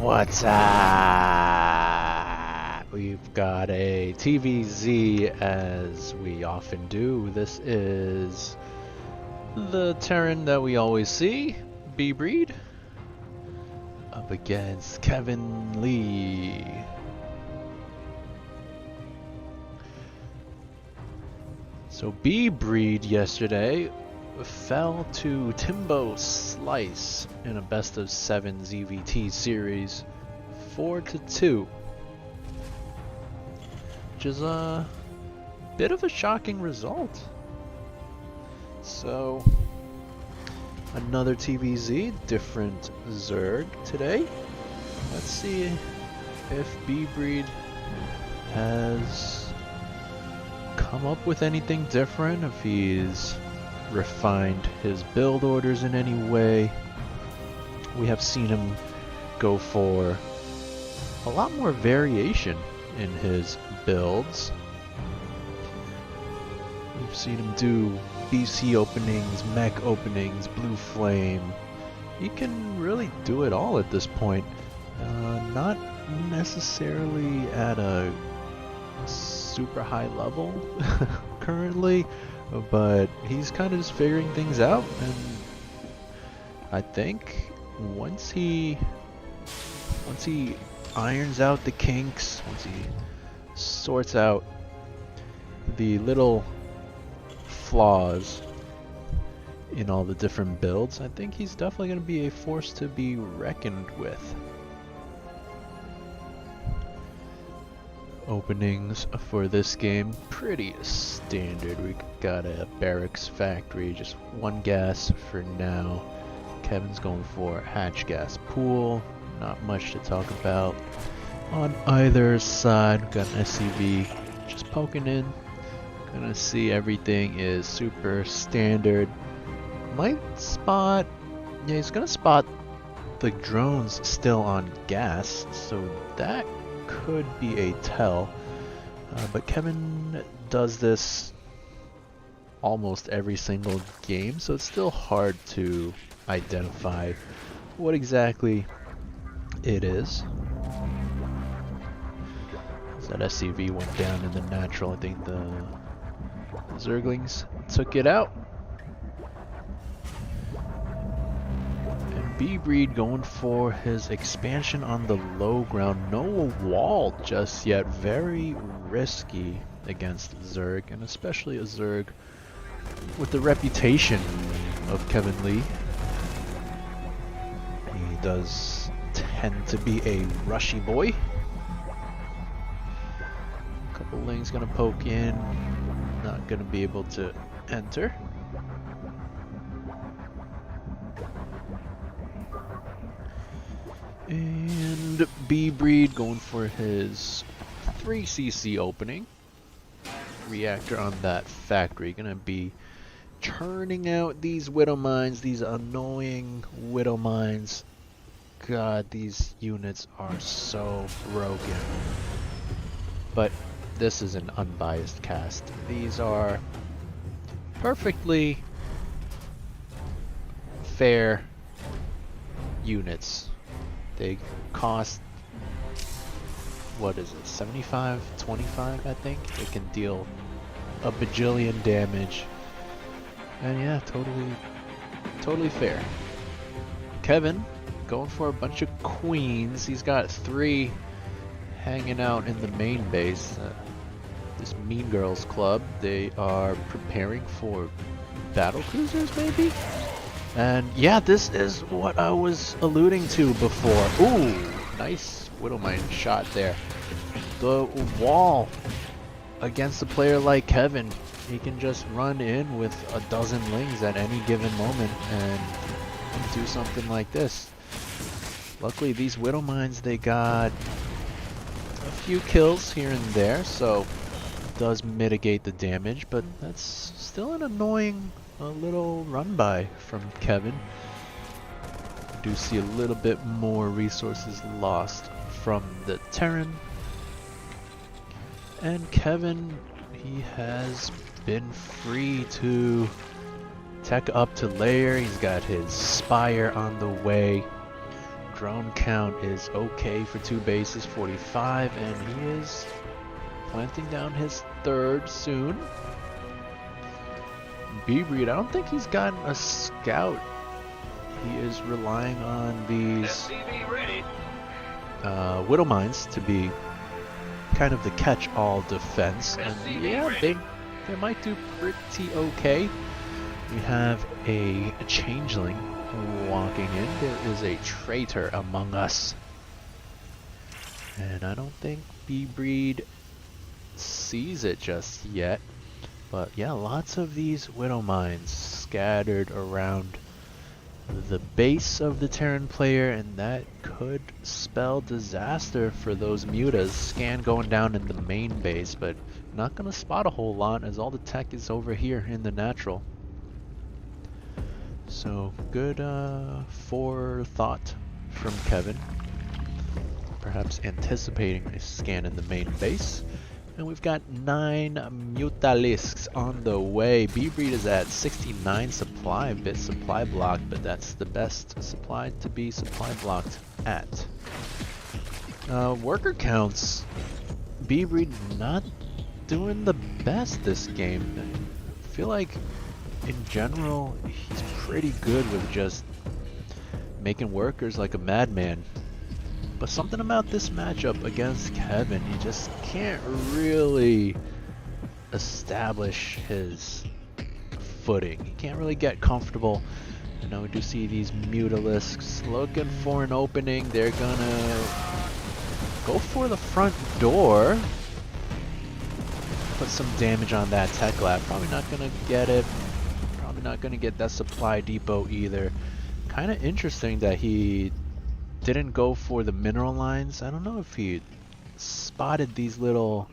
What's up? We've got a TVZ as we often do. This is the Terran that we always see, B-Breed, up against Kevin Lee. So B-Breed yesterday fell to Timbo Slice in a best of 7 ZVT series 4-2, which is a bit of a shocking result. So another TVZ, different Zerg today. Let's see if B-Breed has come up with anything different, if he's refined his build orders in any way. We have seen him go for a lot more variation in his builds. We've seen him do BC openings, mech openings, blue flame. He can really do it all at this point. Not necessarily at a super high level currently, but he's kind of just figuring things out, and I think once he irons out the kinks, once he sorts out the little flaws in all the different builds, I think he's definitely going to be a force to be reckoned with. Openings for this game, pretty standard. We got a barracks factory, just one gas for now. Kevin's going for hatch gas pool, not much to talk about on either side. We've got an SCV just poking in. Gonna see everything is super standard. Might spot, yeah, he's gonna spot the drones still on gas, so that could be a tell, but Kevin does this almost every single game, so it's still hard to identify what exactly it is. So that SCV went down in the natural. I think the Zerglings took it out. B-Breed going for his expansion on the low ground. No wall just yet. Very risky against Zerg, and especially a Zerg with the reputation of Kevin Lee. He does tend to be a rushy boy. A couple lings gonna poke in. Not gonna be able to enter. And B-Breed going for his 3cc opening. Reactor on that factory. Gonna be churning out these widow mines, these annoying widow mines. God, these units are so broken. But this is an unbiased cast. These are perfectly fair units. They cost, what is it, 75, 25 I think? They can deal a bajillion damage. And yeah, totally fair. Kevin going for a bunch of queens. He's got 3 hanging out in the main base. This Mean Girls Club. They are preparing for battle cruisers maybe? And yeah, this is what I was alluding to before. Ooh, nice Widowmine shot there. The wall against a player like Kevin, he can just run in with a dozen lings at any given moment and do something like this. Luckily, these Widowmines, they got a few kills here and there, so it does mitigate the damage, but that's still an annoying little run by from Kevin. Do see a little bit more resources lost from the Terran. And Kevin, he has been free to tech up to layer. He's got his Spire on the way. Drone count is okay for 2 bases, 45, and he is planting down his third soon. B-Breed, I don't think he's gotten a scout. He is relying on these Widow Mines to be kind of the catch-all defense, and yeah, they might do pretty okay. We have a changeling walking in. There is a traitor among us, and I don't think B-Breed sees it just yet. But yeah, lots of these Widow Mines scattered around the base of the Terran player, and that could spell disaster for those mutas. Scan going down in the main base, but not gonna spot a whole lot as all the tech is over here in the natural. So good forethought from Kevin, perhaps anticipating a scan in the main base. And we've got 9 Mutalisks on the way. B-Breed is at 69 supply, bit supply blocked, but that's the best supply to be supply blocked at. Worker counts. B-Breed not doing the best this game. I feel like in general he's pretty good with just making workers like a madman. But something about this matchup against Kevin, he just can't really establish his footing. He can't really get comfortable. I know we do see these Mutalisks looking for an opening. They're gonna go for the front door. Put some damage on that tech lab. Probably not gonna get it. Probably not gonna get that supply depot either. Kind of interesting that he didn't go for the mineral lines. I don't know if he spotted these little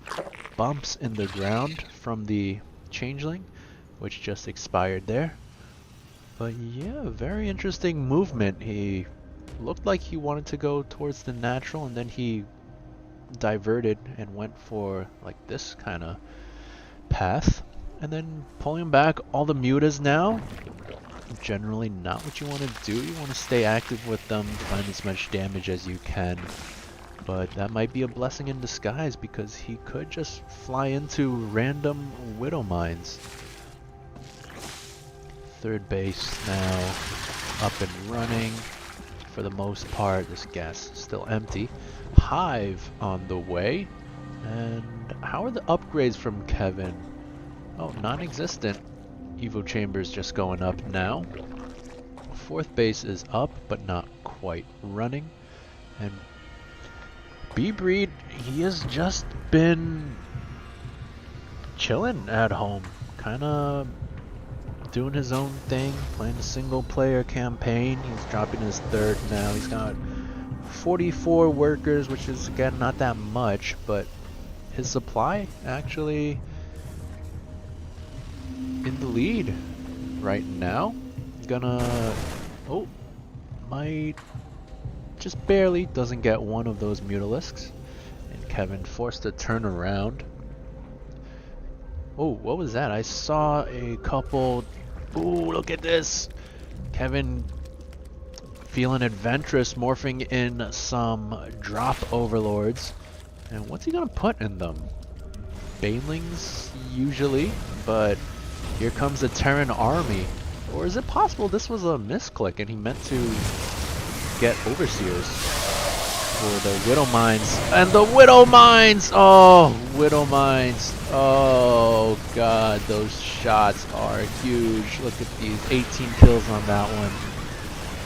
bumps in the ground from the changeling, which just expired there. But yeah, very interesting movement. He looked like he wanted to go towards the natural, and then he diverted and went for like this kind of path. And then pulling back all the mutas now. Generally not what you want to do. You want to stay active with them, find as much damage as you can. But that might be a blessing in disguise, because he could just fly into random Widow Mines. Third base now up and running. For the most part, this gas is still empty. Hive on the way. And how are the upgrades from Kevin? Oh, non-existent. Evo Chambers just going up now. Fourth base is up, but not quite running. And B-Breed, he has just been chilling at home. Kind of doing his own thing, playing a single player campaign. He's dropping his third now. He's got 44 workers, which is again not that much, but his supply actually in the lead right now. Gonna, oh, might just barely doesn't get one of those Mutalisks, and Kevin forced to turn around. Oh, what was that? I saw a couple. Ooh, look at this. Kevin feeling adventurous, morphing in some drop overlords. And what's he gonna put in them? Banelings usually, but here comes the Terran army. Or is it possible this was a misclick and he meant to get Overseers for the Widow Mines? And the Widow Mines! Oh, Widow Mines. Oh, God, those shots are huge. Look at these. 18 kills on that one.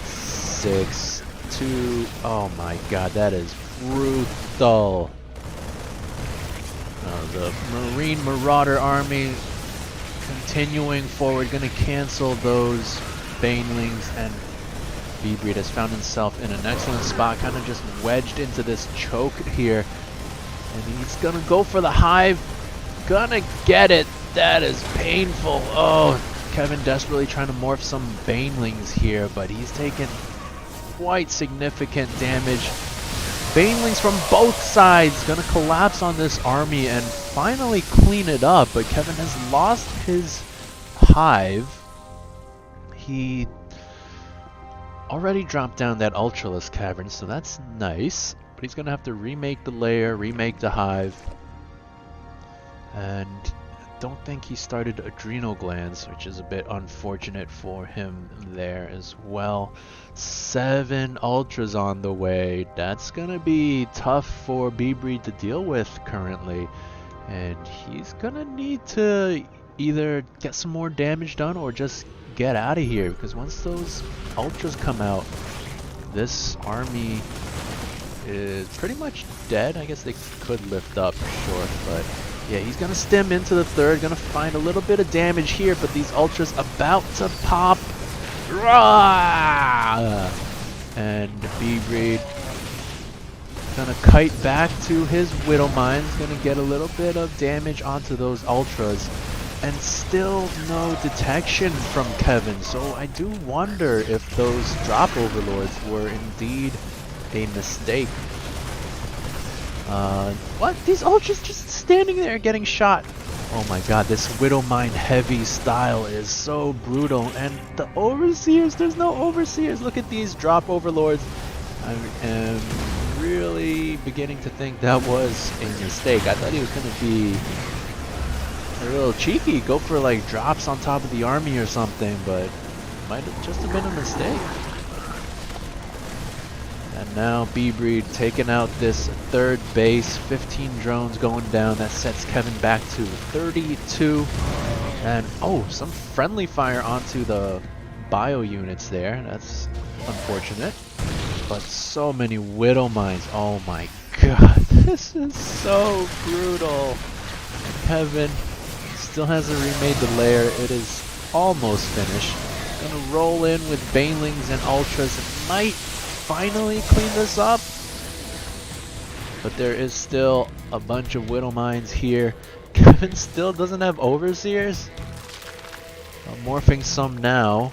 6, 2. Oh, my God, that is brutal. The Marine Marauder army continuing forward, gonna cancel those Banelings, and B-Breed has found himself in an excellent spot, kind of just wedged into this choke here, and he's gonna go for the hive, gonna get it. That is painful. Oh, Kevin desperately trying to morph some Banelings here, but he's taken quite significant damage. Banelings from both sides gonna collapse on this army and finally clean it up, but Kevin has lost his hive. He already dropped down that Ultralisk Cavern, so that's nice. But he's going to have to remake the lair, remake the hive. And I don't think he started adrenal glands, which is a bit unfortunate for him there as well. 7 ultras on the way. That's gonna be tough for B-Breed to deal with currently. And he's gonna need to either get some more damage done or just get out of here, because once those ultras come out, this army is pretty much dead. I guess they could lift up short, but yeah, he's gonna stem into the third, gonna find a little bit of damage here, but these ultras about to pop. Rah! And B-Breed gonna kite back to his Widow Mines, gonna get a little bit of damage onto those ultras, and still no detection from Kevin. So I do wonder if those drop overlords were indeed a mistake. What? These ultras just standing there getting shot. Oh my god, this Widow Mine heavy style is so brutal. And the Overseers, there's no Overseers. Look at these drop overlords. I am really beginning to think that was a mistake. I thought he was going to be a little cheeky, go for like drops on top of the army or something, but it might have just been a mistake. And now B-Breed taking out this third base, 15 drones going down. That sets Kevin back to 32. And oh, some friendly fire onto the bio units there. That's unfortunate. But so many Widow Mines. Oh my god, this is so brutal. Kevin still hasn't remade the lair. It is almost finished. Gonna roll in with Banelings and Ultras. It might finally clean this up, but there is still a bunch of Widow Mines here. Kevin still doesn't have Overseers. I'm morphing some now,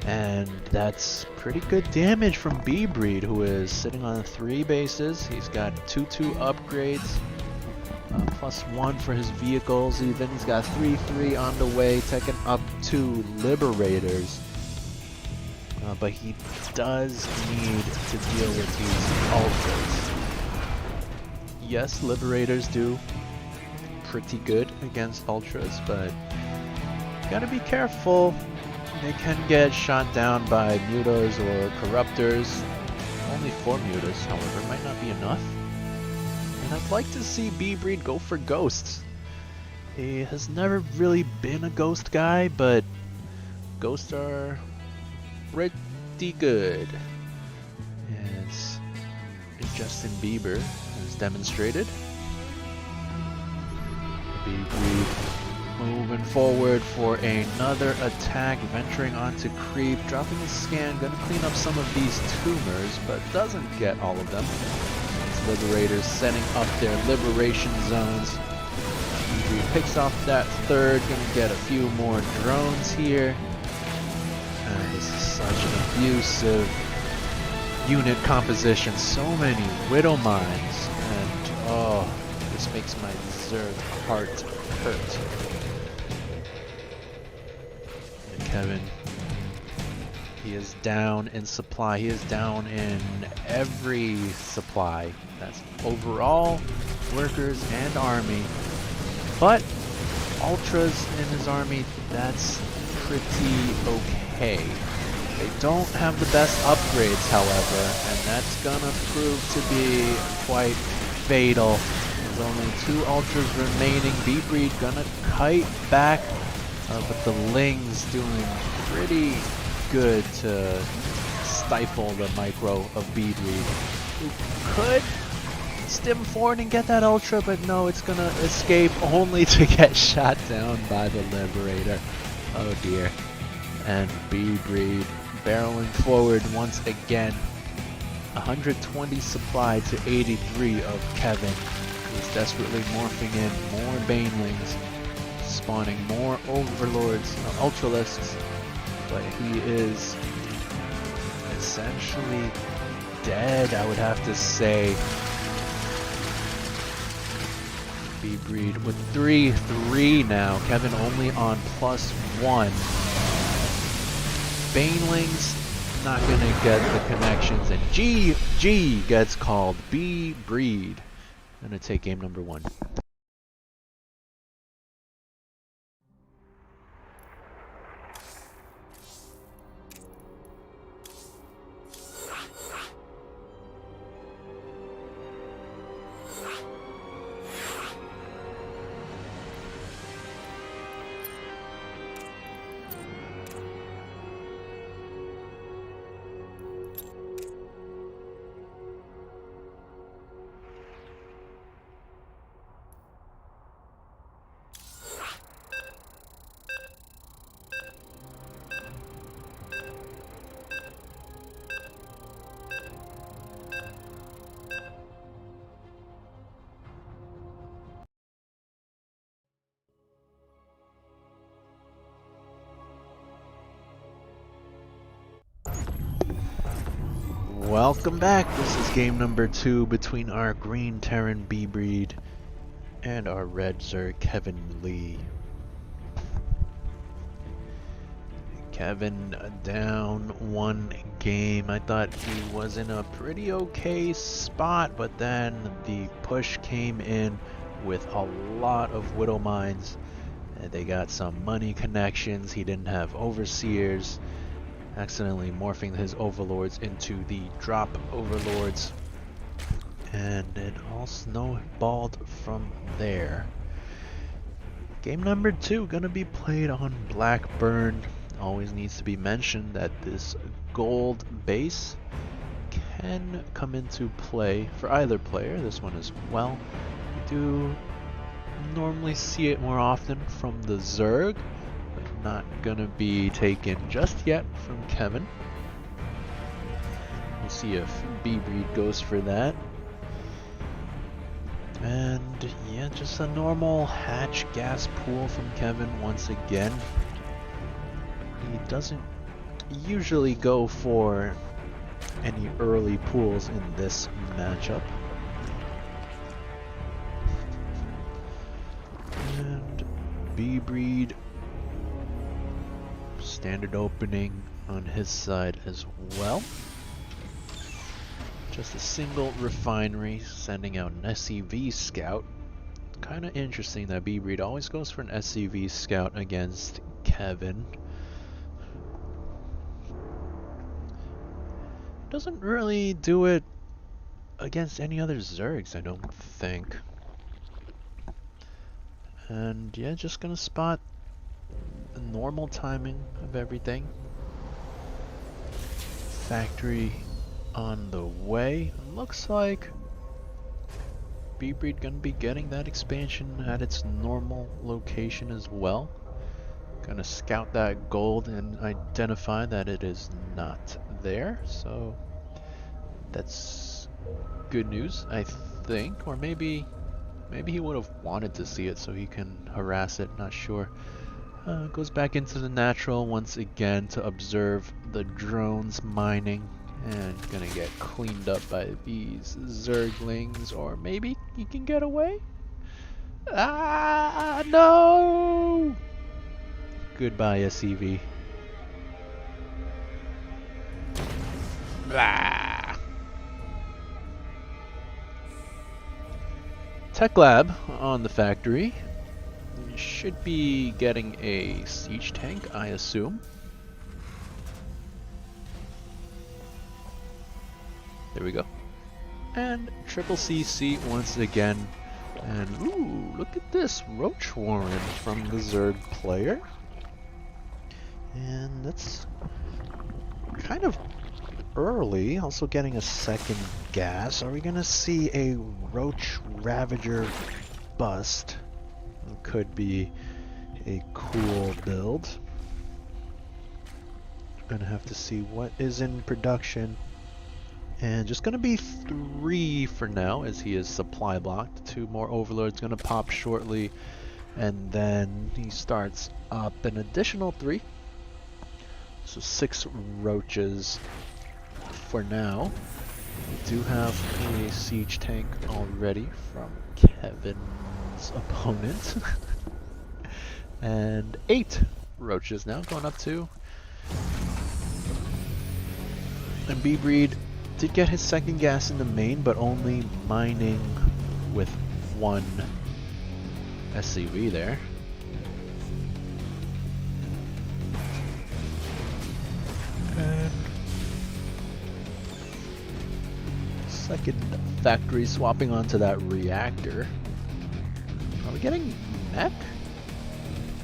and that's pretty good damage from B-Breed, who is sitting on 3 bases. He's got 2/2 upgrades, +1 for his vehicles even. He's got 3/3 on the way, taking up 2 Liberators. But he does need to deal with these ultras. Yes, Liberators do pretty good against ultras, but you gotta be careful. They can get shot down by mutas or corruptors. Only 4 mutas, however, might not be enough. And I'd like to see B-Breed go for ghosts. He has never really been a ghost guy, but ghosts are pretty good, as Justin Bieber has demonstrated. B-Breed moving forward for another attack, venturing onto creep, dropping a scan, gonna clean up some of these tumors, but doesn't get all of them. These Liberators setting up their liberation zones. B-Breed picks off that third, gonna get a few more drones here. And this is such an abusive unit composition. So many Widow Mines, and oh, this makes my Zerg heart hurt. And Kevin, he is down in supply. He is down in every supply. That's overall, workers, and army. But ultras in his army, that's pretty okay. They don't have the best upgrades, however, and that's gonna prove to be quite fatal. There's only 2 ultras remaining. B-Breed gonna kite back, but the Lings doing pretty good to stifle the micro of B-Breed, who could stim forward and get that ultra, but no, it's gonna escape only to get shot down by the Liberator. Oh dear. And B-Breed barreling forward once again. 120 supply to 83 of Kevin, who's desperately morphing in more Banelings, spawning more Overlords, Ultralisks, but he is essentially dead, I would have to say. B-Breed with 3/3 now. Kevin only on +1. Banelings not gonna get the connections, and G gets called. B breed. Gonna take game number 1. Welcome back. This is game number 2 between our green Terran B breed and our red Zerg Kevin Lee. Kevin down 1 game. I thought he was in a pretty okay spot, but then the push came in with a lot of Widow Mines. They got some money connections. He didn't have Overseers, accidentally morphing his Overlords into the drop Overlords, and it all snowballed from there. Game number 2 gonna be played on Blackburn. Always needs to be mentioned that this gold base can come into play for either player, this one as well. We do normally see it more often from the Zerg, but not gonna be taken just yet from Kevin. We'll see if B-Breed goes for that. And yeah, just a normal hatch gas pool from Kevin once again. He doesn't usually go for any early pools in this matchup. And B-Breed, standard opening on his side as well. Just a single refinery, sending out an SCV scout. Kind of interesting that B-Breed always goes for an SCV scout against Kevin. Doesn't really do it against any other Zergs, I don't think. And yeah, just gonna spot the normal timing of everything. Factory on the way. Looks like B-Breed gonna be getting that expansion at its normal location as well. Gonna scout that gold and identify that it is not there, so that's good news, I think. Or maybe he would have wanted to see it so he can harass it, not sure. Goes back into the natural once again to observe the drones mining, and gonna get cleaned up by these Zerglings, or maybe he can get away? Ah, no! Goodbye, SCV. Blah. Tech Lab on the factory. Should be getting a siege tank, I assume. There we go. And triple CC once again. And ooh, look at this Roach Warren from the Zerg player. And that's kind of early. Also getting a second gas. Are we gonna see a Roach Ravager bust? It could be a cool build. Gonna have to see what is in production. And just gonna be 3 for now, as he is supply blocked. 2 more Overlords gonna pop shortly, and then he starts up an additional 3. So 6 roaches for now. We do have a siege tank already from Kevin's opponent. And 8 roaches now, going up to And B-Breed did get his second gas in the main, but only mining with one SCV there. And second factory swapping onto that reactor. Are we getting mech?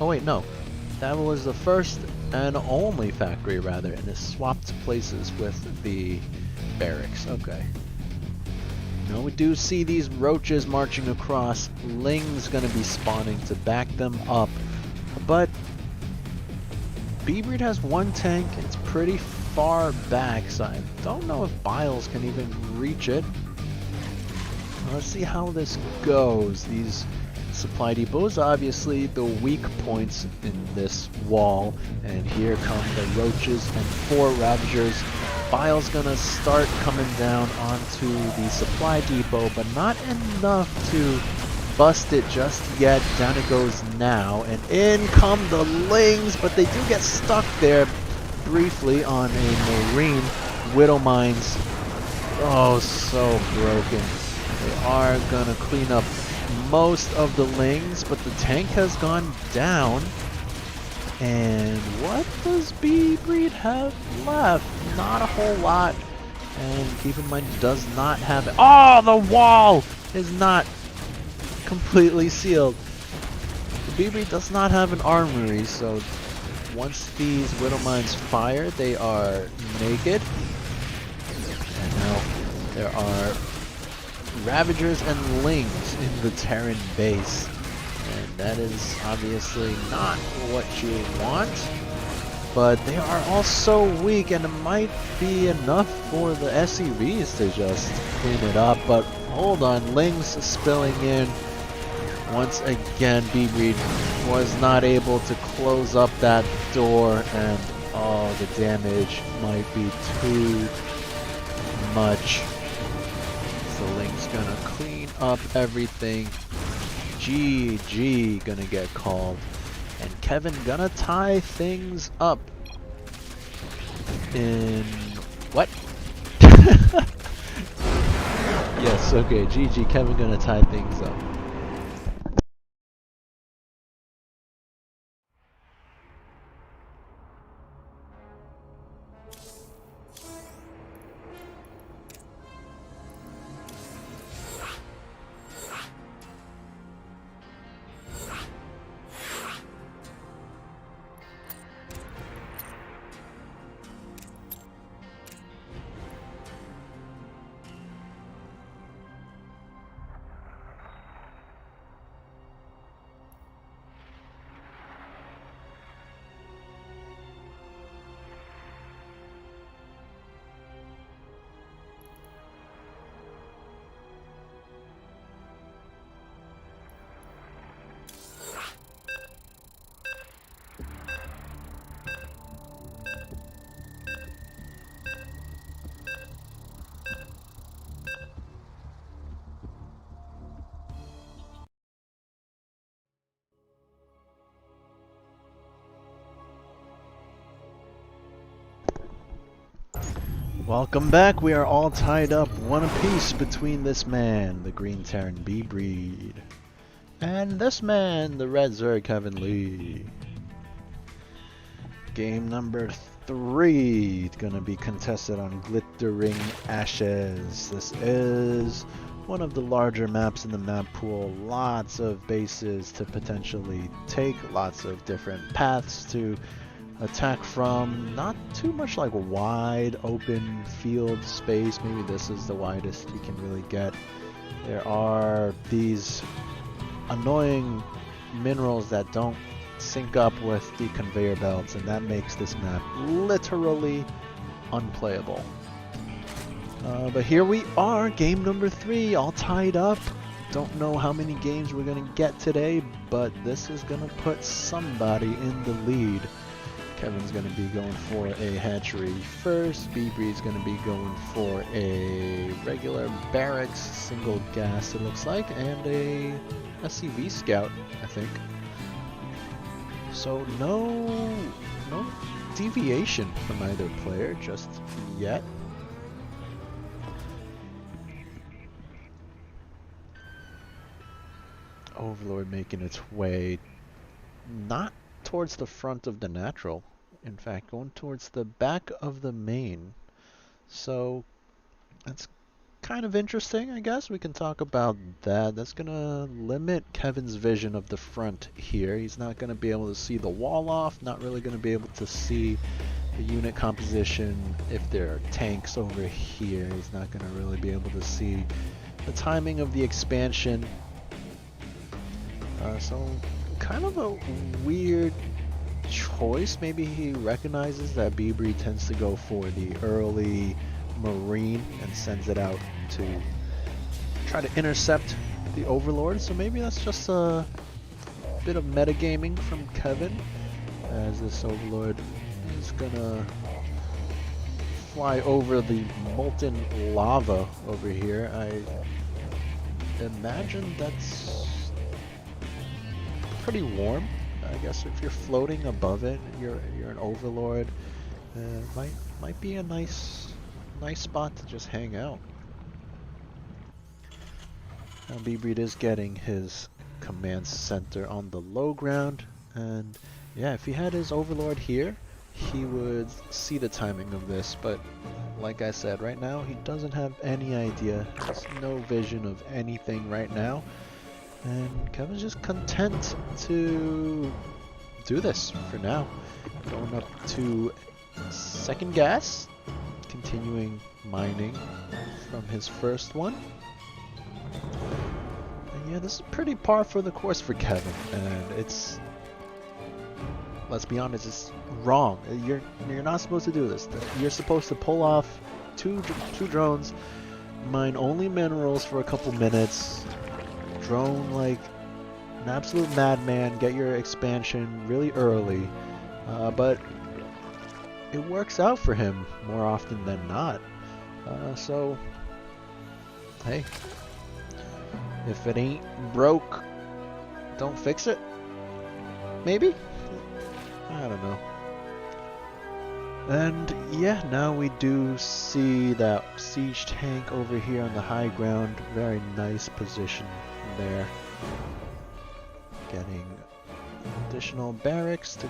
Oh wait, no. That was the first and only factory rather, and it swapped places with the barracks. Okay. Now we do see these roaches marching across. Ling's gonna be spawning to back them up. But B-Breed has one tank. It's pretty far back, so I don't know if Biles can even reach it. Let's see how this goes. These supply depots are obviously the weak points in this wall, and here come the roaches and 4 ravagers. Bile's gonna start coming down onto the supply depot, but not enough to bust it just yet. Down it goes now, and in come the Lings, but they do get stuck there briefly on a Marine. Widow mines, oh, so broken. They are gonna clean up most of the Lings, but the tank has gone down. And what does B-Breed have left? Not a whole lot. And keep in mind, does not have it. Oh, the wall is not completely sealed. The B-Breed does not have an armory, so once these Widow Mines fire, they are naked. And now there are Ravagers and Lings in the Terran base. And that is obviously not what you want. But they are all so weak, and it might be enough for the SCVs to just clean it up. But hold on, Ling's spilling in. Once again, B-Breed was not able to close up that door, and oh, the damage might be too much. So Ling's gonna clean up everything. GG gonna get called. And Kevin gonna tie things up in... what? Yes, okay, GG, Kevin gonna tie things up. Welcome back. We are all tied up one apiece between this man, the Green Terran B-Breed, and this man, the Red Zerg Kevin Lee. Game number 3 gonna be contested on Glittering Ashes. This is one of the larger maps in the map pool. Lots of bases to potentially take, lots of different paths to attack from. Not too much like wide open field space. Maybe this is the widest you can really get. There are these annoying minerals that don't sync up with the conveyor belts, and that makes this map literally unplayable. But here we are, game number 3, all tied up. Don't know how many games we're gonna get today, but this is gonna put somebody in the lead. Kevin's going to be going for a hatchery first. B-Breed's going to be going for a regular barracks, single gas it looks like, and a SCV scout, I think. So no deviation from either player just yet. Overlord making its way not towards the front of the natural. In fact, going towards the back of the main. So that's kind of interesting, I guess. We can talk about that. That's going to limit Kevin's vision of the front here. He's not going to be able to see the wall off, not really going to be able to see the unit composition. If there are tanks over here, he's not going to really be able to see the timing of the expansion. So kind of a weird choice. Maybe he recognizes that Bibri tends to go for the early Marine and sends it out to try to intercept the Overlord. So maybe that's just a bit of metagaming from Kevin, as this Overlord is gonna fly over the molten lava over here. I imagine that's pretty warm. I guess if you're floating above it, you're an Overlord. Might be a nice spot to just hang out. Now Beebreed is getting his command center on the low ground, and yeah, if he had his Overlord here, he would see the timing of this, but like I said, right now he doesn't have any idea. There's no vision of anything right now, and Kevin's just content to do this for now. Going up to second gas, continuing mining from his first one. And yeah, this is pretty par for the course for Kevin, and it's, let's be honest, it's wrong. You're not supposed to do this. You're supposed to pull off two drones, mine only minerals for a couple minutes, drone like an absolute madman, get your expansion really early, but it works out for him more often than not. So, hey, if it ain't broke, don't fix it. Maybe? I don't know. And yeah, now we do see that siege tank over here on the high ground. Very nice position there. Getting additional barracks to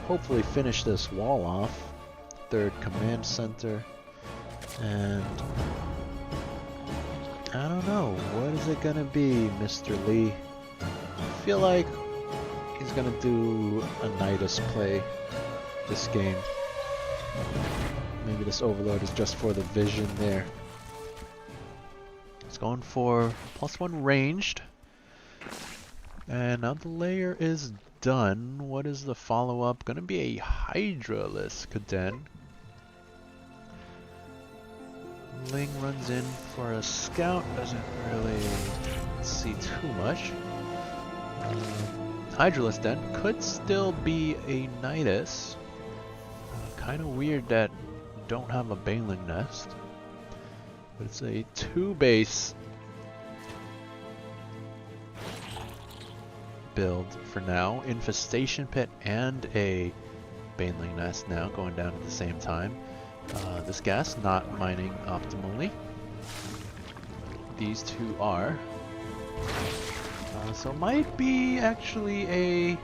hopefully finish this wall off. Third command center. And I don't know, what is it gonna be, Mr. Lee? I feel like he's gonna do a Nidus play this game. Maybe this Overlord is just for the vision there. It's going for +1 ranged. And now the layer is done. What is the follow-up? Gonna be a Hydraless Caden. Ling runs in for a scout, doesn't really see too much. Hydraless Den could still be a Nidus. Kind of weird that you don't have a Baneling Nest. But it's a 2-base build for now. Infestation Pit and a Baneling Nest now going down at the same time. This gas not mining optimally. These two are. So might be actually a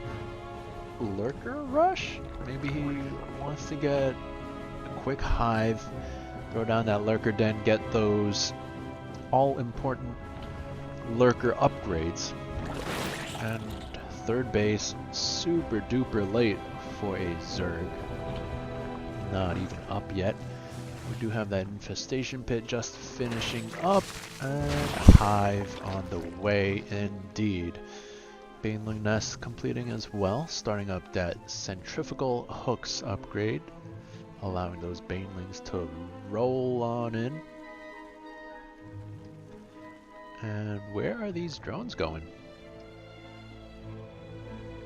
lurker rush. Maybe he wants to get a quick hive, throw down that lurker den, get those all important lurker upgrades. And third base super duper late for a Zerg. Not even up yet. We do have that infestation pit just finishing up, and hive on the way indeed. Baneling Nest completing as well, starting up that centrifugal hooks upgrade, allowing those banelings to roll on in. And where are these drones going?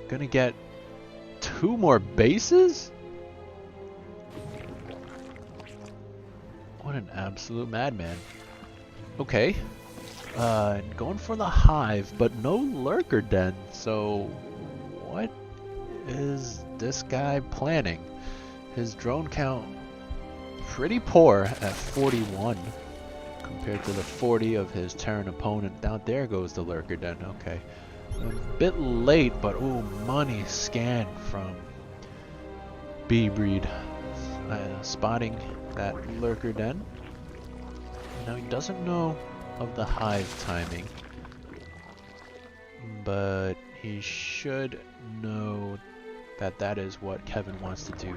Gonna get 2 more bases? What an absolute madman. Okay. Going for the hive, but no lurker den. So what is this guy planning? His drone count pretty poor at 41. compared to the 40 of his Terran opponent. Now there goes the lurker den. Okay. A bit late, but ooh, money scan from B-Breed. Spotting that lurker den. Now he doesn't know of the hive timing, but he should know that that is what Kevin wants to do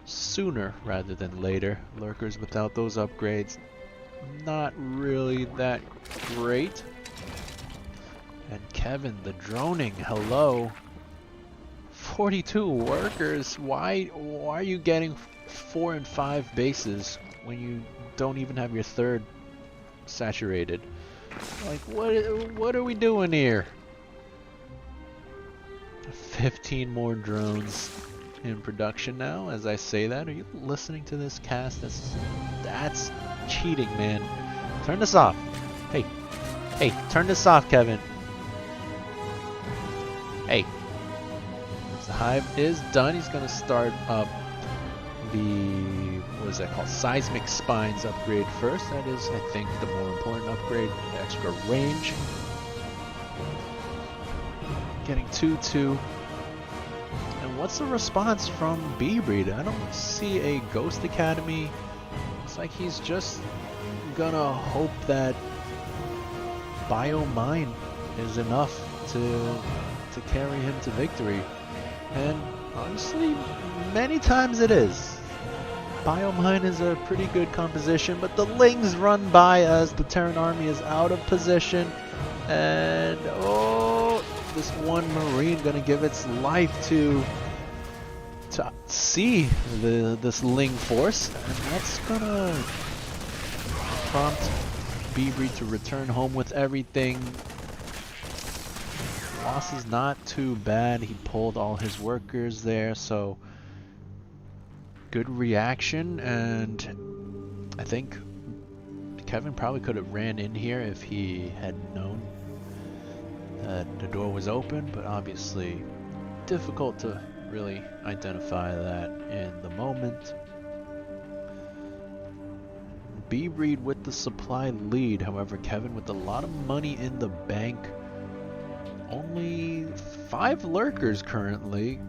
sooner rather than later. Lurkers without those upgrades, not really that great. And Kevin, the droning, hello. 42 workers. Why are you getting 4 and 5 bases when you don't even have your third saturated? Like, what are we doing here? 15 more drones in production now. As I say that, are you listening to this cast? That's cheating, man. Turn this off. Hey, turn this off, Kevin. Hey. The hive is done. He's gonna start up the, what is that called? Seismic spines upgrade first. That is, I think, the more important upgrade. Extra range. Getting 2-2. And what's the response from B-Breed? I don't see a Ghost Academy. It's like he's just gonna hope that Biomine is enough to carry him to victory. And honestly, many times it is. Biomine is a pretty good composition, but the Lings run by as the Terran army is out of position. And oh, this one Marine gonna give its life to see this Ling force, and that's gonna prompt B-Breed to return home with everything. Loss is not too bad. He pulled all his workers there, so good reaction. And I think Kevin probably could have ran in here if he had known that the door was open, but obviously difficult to really identify that in the moment. B-Breed with the supply lead, however Kevin with a lot of money in the bank. Only 5 lurkers currently.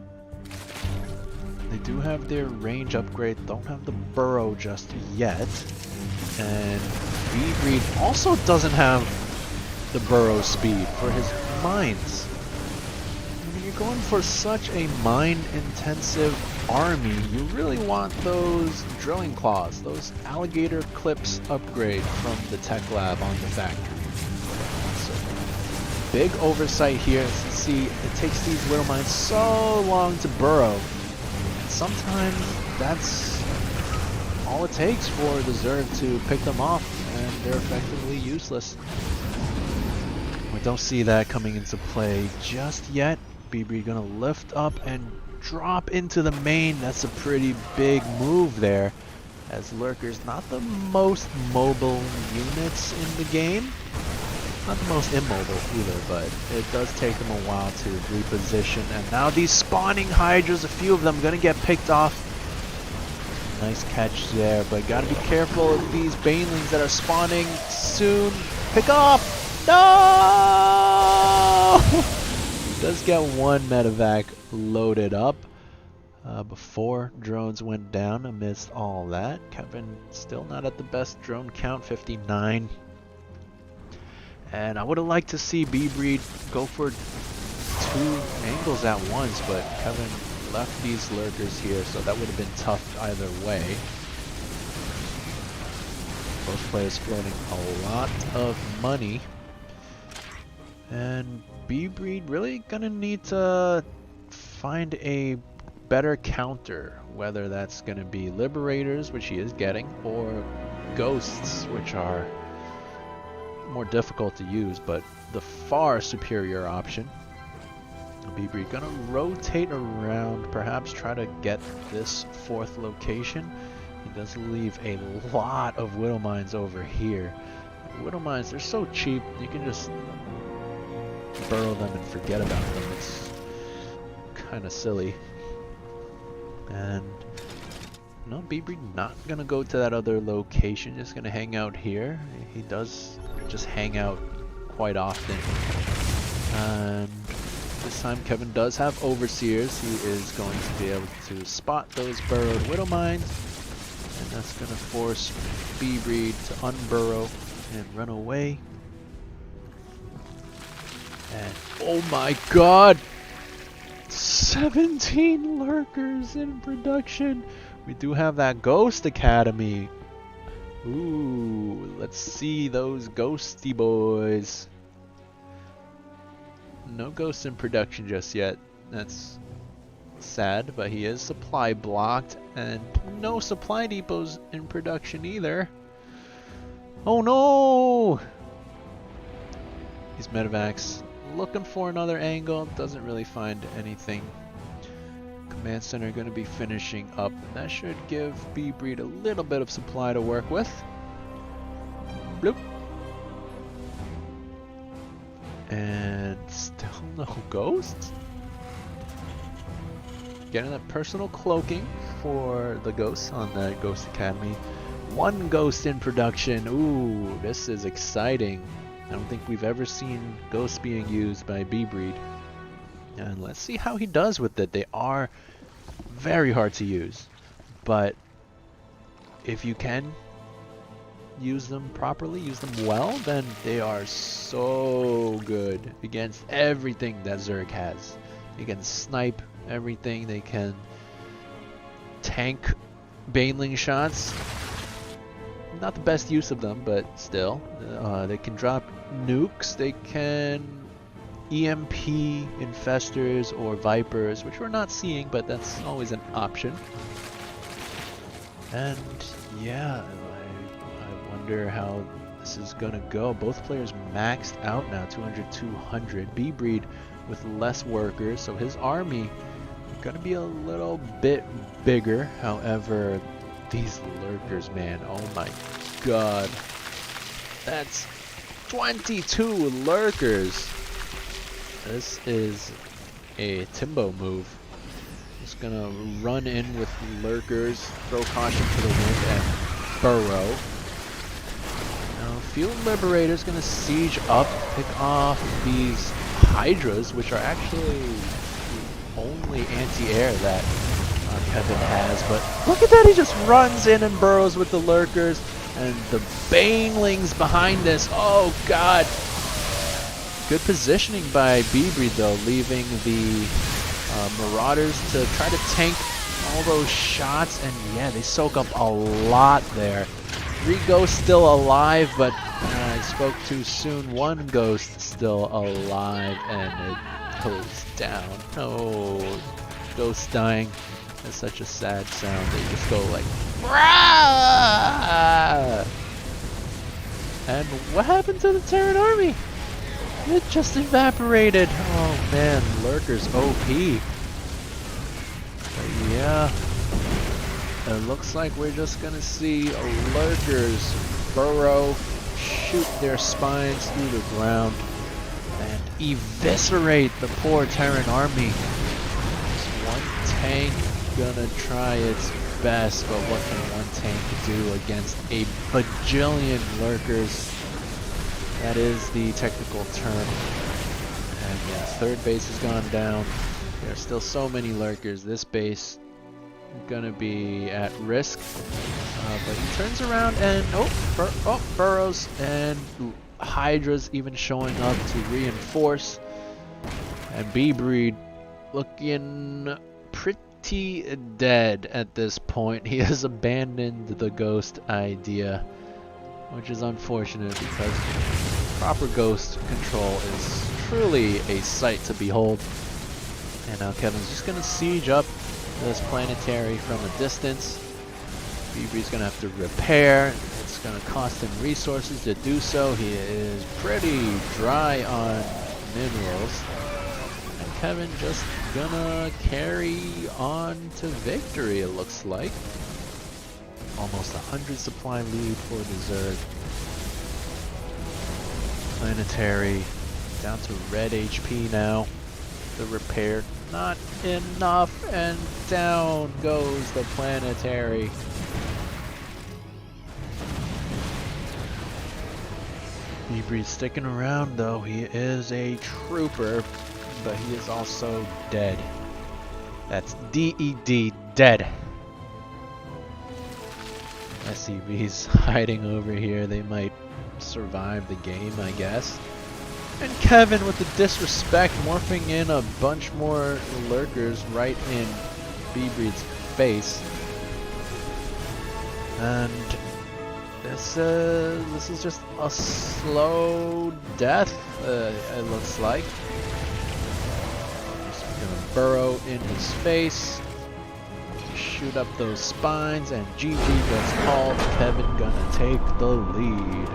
They do have their range upgrade, don't have the burrow just yet. And B-Breed also doesn't have the burrow speed for his mines. When you're going for such a mine-intensive army, you really want those drilling claws, those alligator clips upgrade from the tech lab on the factory. Big oversight here. See, it takes these little mines so long to burrow. Sometimes that's all it takes for the Zerg to pick them off, and they're effectively useless. We don't see that coming into play just yet. B-Breed gonna lift up and drop into the main. That's a pretty big move there, as Lurkers not the most mobile units in the game. Not the most immobile either, but it does take them a while to reposition. And now these spawning Hydras, a few of them, gonna get picked off. Nice catch there, but gotta be careful of these Banelings that are spawning soon. Pick off! No! Does get one medevac loaded up before drones went down amidst all that. Kevin still not at the best drone count, 59. And I would have liked to see B-Breed go for 2 angles at once, but Kevin left these lurkers here, so that would have been tough either way. Both players floating a lot of money. And B-Breed really gonna need to find a better counter, whether that's gonna be Liberators, which he is getting, or Ghosts, which are more difficult to use, but the far superior option. B-Breed gonna rotate around, perhaps try to get this 4th location. He does leave a lot of Widow Mines over here. Widow Mines, they're so cheap, you can just burrow them and forget about them. It's kind of silly. And No, Beebreed not gonna go to that other location, just gonna hang out here. He does just hang out quite often. And this time Kevin does have Overseers. He is going to be able to spot those burrowed Widow Mines. And that's gonna force Beebreed to unburrow and run away. And oh my god! 17 lurkers in production! We do have that Ghost Academy. Ooh, let's see those ghosty boys. No ghosts in production just yet. That's sad, but he is supply blocked, and no supply depots in production either. Oh no! These medevacs looking for another angle, doesn't really find anything. Command Center going to be finishing up. That should give Beebreed a little bit of supply to work with. Bloop. And still no ghosts? Getting that personal cloaking for the ghosts on the Ghost Academy. One ghost in production. Ooh, this is exciting. I don't think we've ever seen ghosts being used by Beebreed. And let's see how he does with it. They are very hard to use, but if you can use them properly, use them well, then they are so good against everything that Zerg has. They can snipe everything, they can tank baneling shots. Not the best use of them, but still. They can drop nukes, they can EMP infestors or vipers, which we're not seeing, but that's always an option. And yeah, I wonder how this is gonna go. Both players maxed out now, 200-200. Beebreed with less workers, so his army gonna be a little bit bigger. However, these lurkers, man, oh my god, that's 22 lurkers. This is a Timbo move. Just gonna run in with lurkers, throw caution to the wind, and burrow. Now, Field Liberator's gonna siege up, pick off these Hydras, which are actually the only anti-air that Kevin has. But look at that, he just runs in and burrows with the lurkers, and the Banelings behind this. Oh god! Good positioning by Beebreed though, leaving the Marauders to try to tank all those shots, and yeah, they soak up a lot there. 3 ghosts still alive, but I spoke too soon. 1 ghost still alive, and it goes down. Oh, ghost dying. That's such a sad sound. They just go like, Brah! And what happened to the Terran army? It just evaporated. Oh man, lurkers OP. But yeah, it looks like we're just gonna see lurkers burrow, shoot their spines through the ground, and eviscerate the poor Terran army. Just one tank gonna try its best, but what can one tank do against a bajillion lurkers? That is the technical term. And yeah, third base has gone down. There's still so many lurkers. This base gonna be at risk. But he turns around and burrows, and Hydra's even showing up to reinforce. And Beebreed looking pretty dead at this point. He has abandoned the ghost idea, which is unfortunate because proper ghost control is truly a sight to behold. And now Kevin's just going to siege up this planetary from a distance. Beebreed's going to have to repair. It's going to cost him resources to do so. He is pretty dry on minerals. And Kevin just gonna carry on to victory, it looks like. Almost 100 supply lead for the Zerg. Planetary down to red HP now. The repair not enough, and down goes the planetary. Beebreed's sticking around though. He is a trooper, but he is also dead. That's D-E-D, dead. SCV's hiding over here. They might survive the game, I guess. And Kevin with the disrespect, morphing in a bunch more lurkers right in Beebreed's face. And this is just a slow death, it looks like. Just gonna burrow in his face, shoot up those spines, and GG gets called. Kevin gonna take the lead.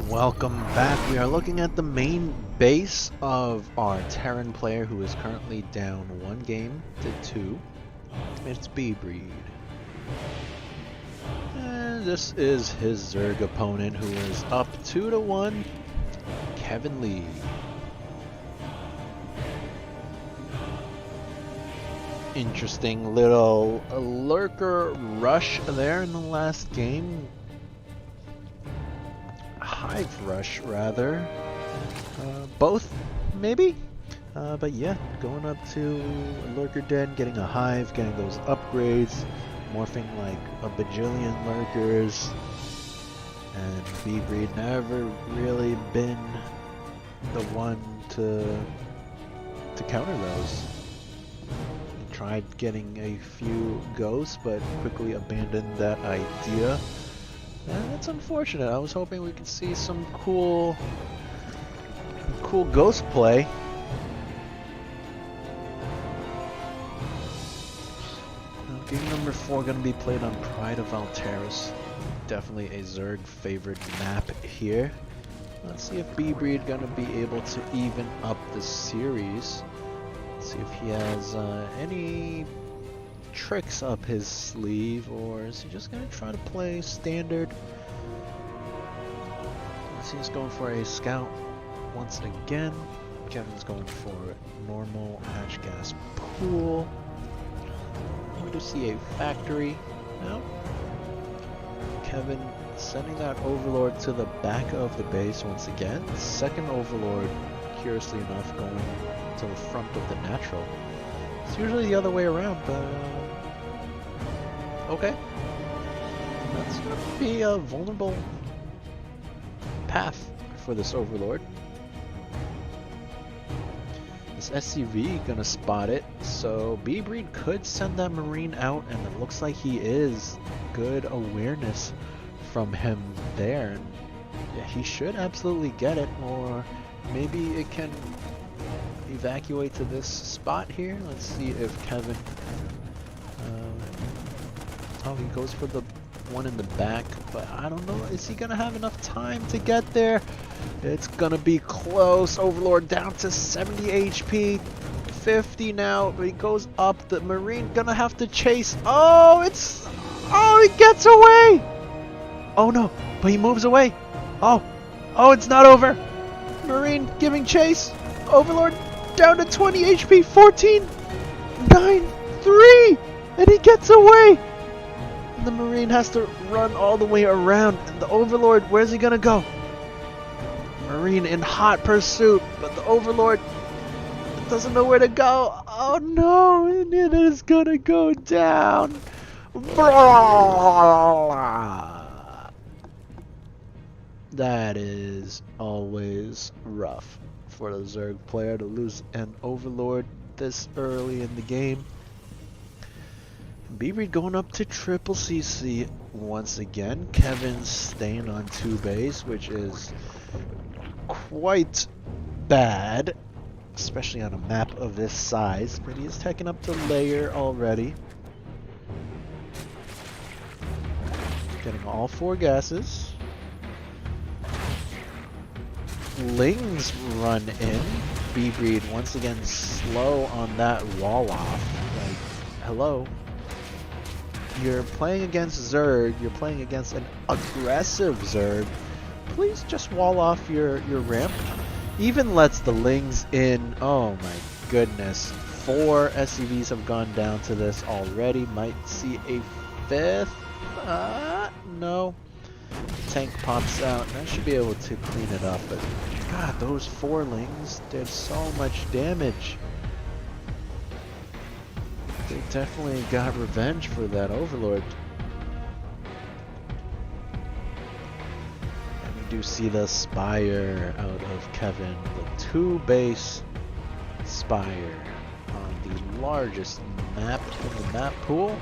Welcome back. We are looking at the main base of our Terran player who is currently down 1 game to 2. It's Beebreed. And this is his Zerg opponent who is up 2-1, Kevin Lee. Interesting little lurker rush there in the last game. Hive rush, rather. Both, maybe? But yeah, going up to Lurker Den, getting a hive, getting those upgrades, morphing like a bajillion lurkers. And Beebreed never really been the one to counter those. He tried getting a few ghosts, but quickly abandoned that idea. And that's unfortunate. I was hoping we could see some cool ghost play. Game number 4 going to be played on Pride of Valteris. Definitely a Zerg favored map here. Let's see if Beebreed going to be able to even up the series. Let's see if he has any tricks up his sleeve, or is he just gonna try to play standard? Let's see, he's going for a scout once again. Kevin's going for normal hatch gas pool. We do see a factory now. Kevin sending that overlord to the back of the base once again. Second overlord, curiously enough, going to the front of the natural. It's usually the other way around, but okay. That's going to be a vulnerable path for this overlord. This SCV gonna spot it, so Beebreed could send that marine out, and it looks like he is. Good awareness from him there. Yeah, he should absolutely get it, or maybe it can evacuate to this spot here. Let's see if Kevin oh, he goes for the one in the back, but I don't know, is he gonna have enough time to get there? It's gonna be close. Overlord down to 70 HP, 50 now, but he goes up. The marine gonna have to chase. Oh, he gets away. Oh no, but he moves away. Oh, it's not over. Marine giving chase. Overlord down to 20 HP, 14, 9, 3, and he gets away. And the Marine has to run all the way around, and the Overlord, where's he gonna go? Marine in hot pursuit, but the Overlord doesn't know where to go. Oh no, and it is gonna go down. That is always rough for the Zerg player to lose an Overlord this early in the game. B-Breed going up to triple CC once again. Kevin staying on 2 base, which is quite bad, especially on a map of this size, but he is taking up the layer already. Getting all 4 gases. Lings run in. B-Breed once again slow on that wall off. Like, hello. You're playing against Zerg, you're playing against an aggressive Zerg. Please just wall off your ramp. Even lets the Lings in. Oh my goodness. 4 SCVs have gone down to this already. Might see a 5th. No. Tank pops out, and I should be able to clean it up, but god, those 4 Lings did so much damage. They definitely got revenge for that Overlord. And we do see the Spire out of Kevin, the 2 base Spire on the largest map in the map pool.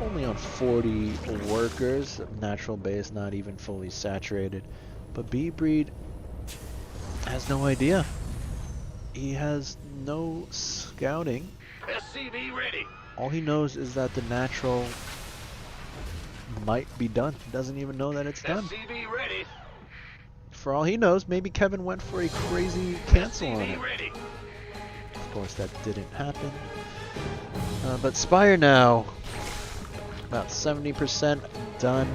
Only on 40 workers, natural base not even fully saturated. But B-Breed has no idea. He has no scouting. SCV ready. All he knows is that the natural might be done. He doesn't even know that it's done. SCV ready. For all he knows, maybe Kevin went for a crazy cancel on it. Ready. Of course, that didn't happen. But Spire now, about 70% done.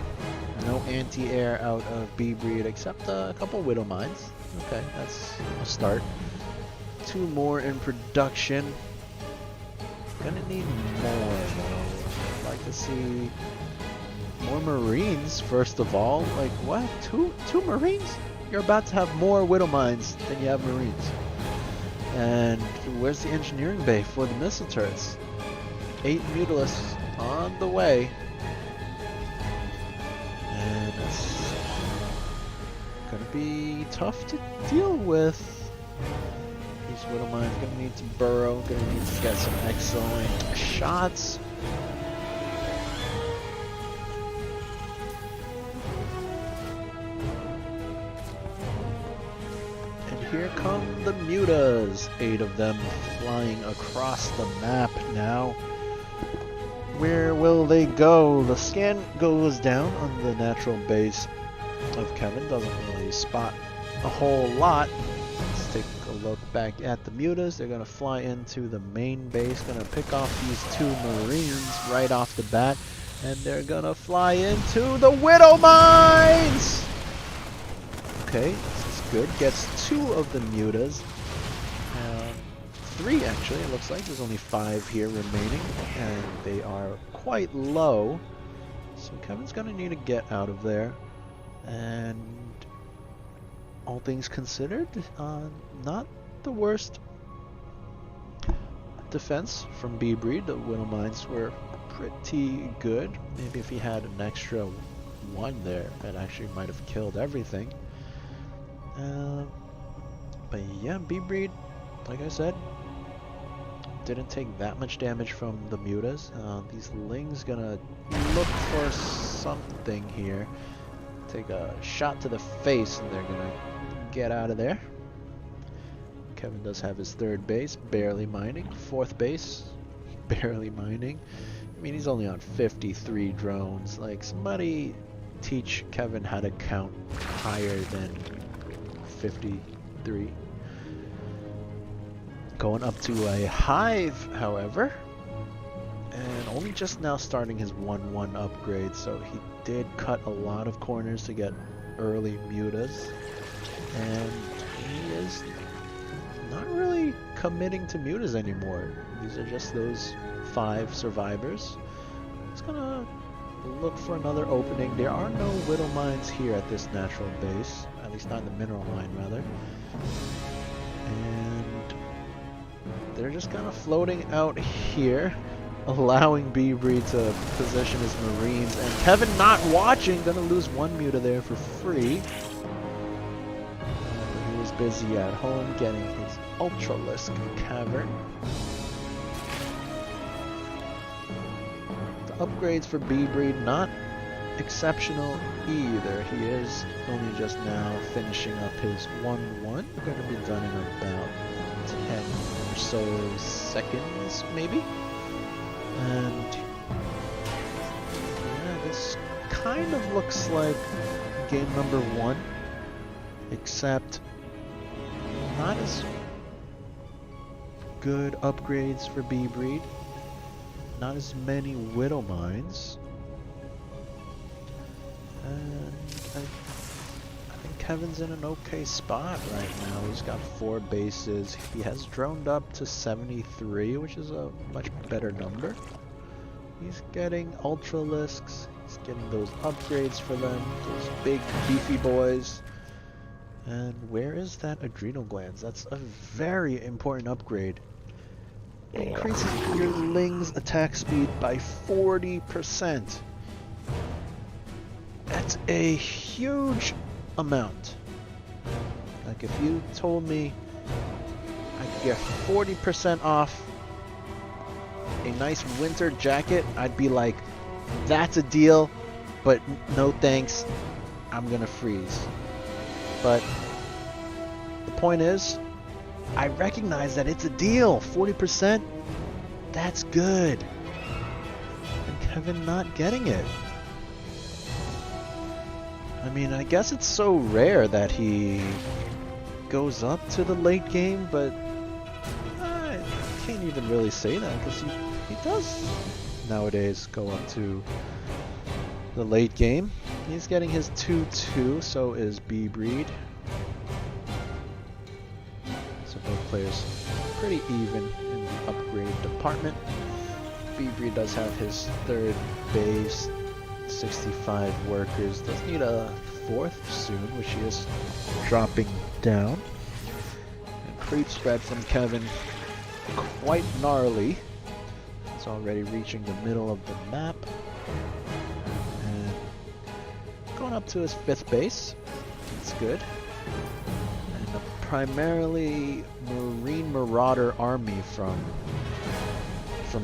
No anti-air out of B-Breed except a couple Widow Mines. Okay, that's a start. 2 more in production. Gonna need more though. I'd like to see more Marines first of all. Like what? Two Marines? You're about to have more Widow Mines than you have Marines. And where's the engineering bay for the missile turrets? 8 Mutalisks on the way. And it's gonna be tough to deal with. These Widow Mines gonna need to burrow, gonna need to get some excellent shots. And here come the Mutas, 8 of them flying across the map now. Where will they go? The scan goes down on the natural base of Kevin, doesn't really spot a whole lot. Let's take a look back at the Mutas. They're going to fly into the main base, going to pick off these 2 Marines right off the bat, and they're going to fly into the Widow Mines! Okay, this is good. Gets 2 of the Mutas. 3 actually, it looks like. There's only 5 here remaining, and they are quite low. So Kevin's going to need to get out of there. And all things considered, not the worst defense from B-Breed. The Widow Mines were pretty good. Maybe if he had an extra 1 there, that actually might have killed everything. But yeah, B-Breed, like I said, didn't take that much damage from the Mutas. These Lings gonna look for something here. Take a shot to the face and they're gonna get out of there. Kevin does have his 3rd base, barely mining. 4th base, barely mining. I mean, he's only on 53 drones. Like, somebody teach Kevin how to count higher than 53. Going up to a Hive, however, and only just now starting his 1-1 upgrade, so he did cut a lot of corners to get early Mutas, and he is not really committing to Mutas anymore. These are just those 5 survivors. He's gonna look for another opening. There are no Widow Mines here at this natural base, at least not in the mineral mine rather, and they're just kind of floating out here, allowing B-Breed to position his Marines, and Kevin not watching, gonna lose 1 Muta there for free. busy at home getting his Ultralisk Cavern. The upgrades for B-Breed not exceptional either. He is only just now finishing up his 1-1. Going to be done in about 10 or so seconds, maybe. And yeah, this kind of looks like game number 1, except not as good upgrades for B-Breed. Not as many Widow Mines. And I think Kevin's in an okay spot right now. He's got 4 bases. He has droned up to 73, which is a much better number. He's getting Ultralisks. He's getting those upgrades for them. Those big, beefy boys. And where is that Adrenal Glands? That's a very important upgrade. Increases your Ling's attack speed by 40%. That's a huge amount. Like if you told me I could get 40% off a nice winter jacket, I'd be like, that's a deal, but no thanks, I'm gonna freeze. But the point is, I recognize that it's a deal. 40%, that's good. And Kevin not getting it. I mean, I guess it's so rare that he goes up to the late game, but I can't even really say that because he does nowadays go up to the late game. He's getting his 2-2, so is B-Breed. So both players pretty even in the upgrade department. B-Breed does have his 3rd base, 65 workers. Does need a 4th soon, which he is dropping down. And creep spread from Kevin quite gnarly. It's already reaching the middle of the map. And going up to his 5th base. That's good. And a primarily Marine Marauder army from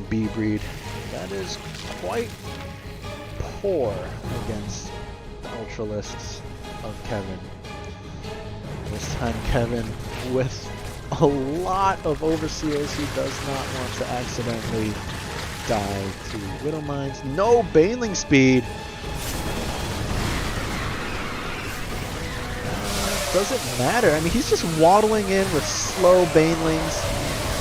B-Breed. That is quite poor against the Ultralisks of Kevin. This time Kevin with a lot of Overseers. He does not want to accidentally die to Widow Mines. No Baneling speed! Doesn't matter. I mean, he's just waddling in with slow Banelings.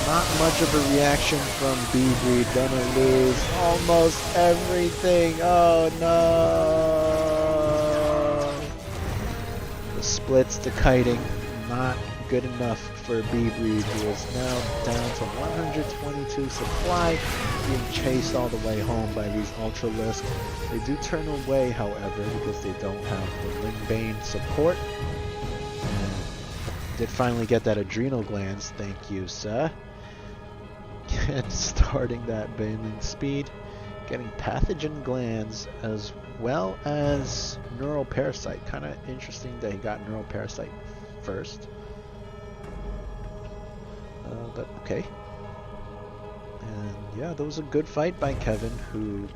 Not much of a reaction from B-Breed. Gonna lose almost everything. Oh no! The splits, the kiting, not good enough for B-Breed, who is now down to 122 supply, being chased all the way home by these Ultralisks. They do turn away, however, because they don't have the Ling Bane support. And did finally get that Adrenal Glands, thank you, sir. And starting that Baneling speed, getting Pathogen Glands as well as Neural Parasite. Kind of interesting that he got Neural Parasite first. But okay. And yeah, that was a good fight by Kevin, who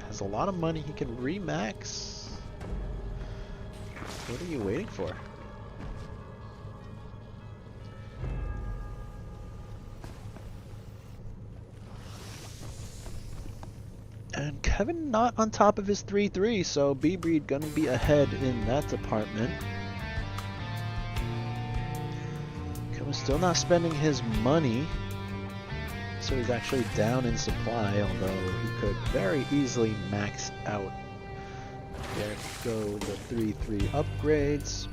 has a lot of money. He can remax. What are you waiting for? And Kevin not on top of his 3-3, so B-Breed gonna be ahead in that department. Kevin's still not spending his money, so he's actually down in supply, although he could very easily max out. There go the 3-3 upgrades.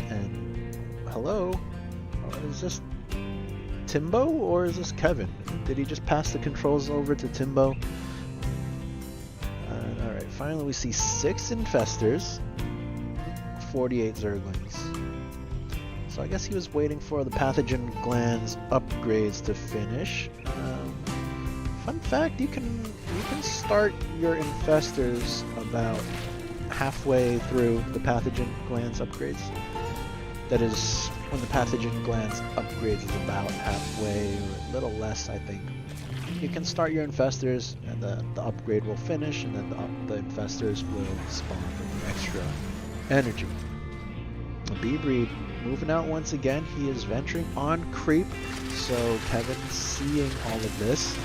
And hello? Is this Timbo or is this Kevin? Did he just pass the controls over to Timbo? Alright, finally we see 6 Infestors, 48 Zerglings. So I guess he was waiting for the Pathogen Glands upgrades to finish. Fun fact, you can start your Infestors about halfway through the pathogen glands upgrades. That is, when the pathogen glands upgrades is about halfway, or a little less, I think. You can start your infestors, and the upgrade will finish, and then the infestors will spawn with the extra energy. The B-Breed moving out once again. He is venturing on creep, so Kevin seeing all of this.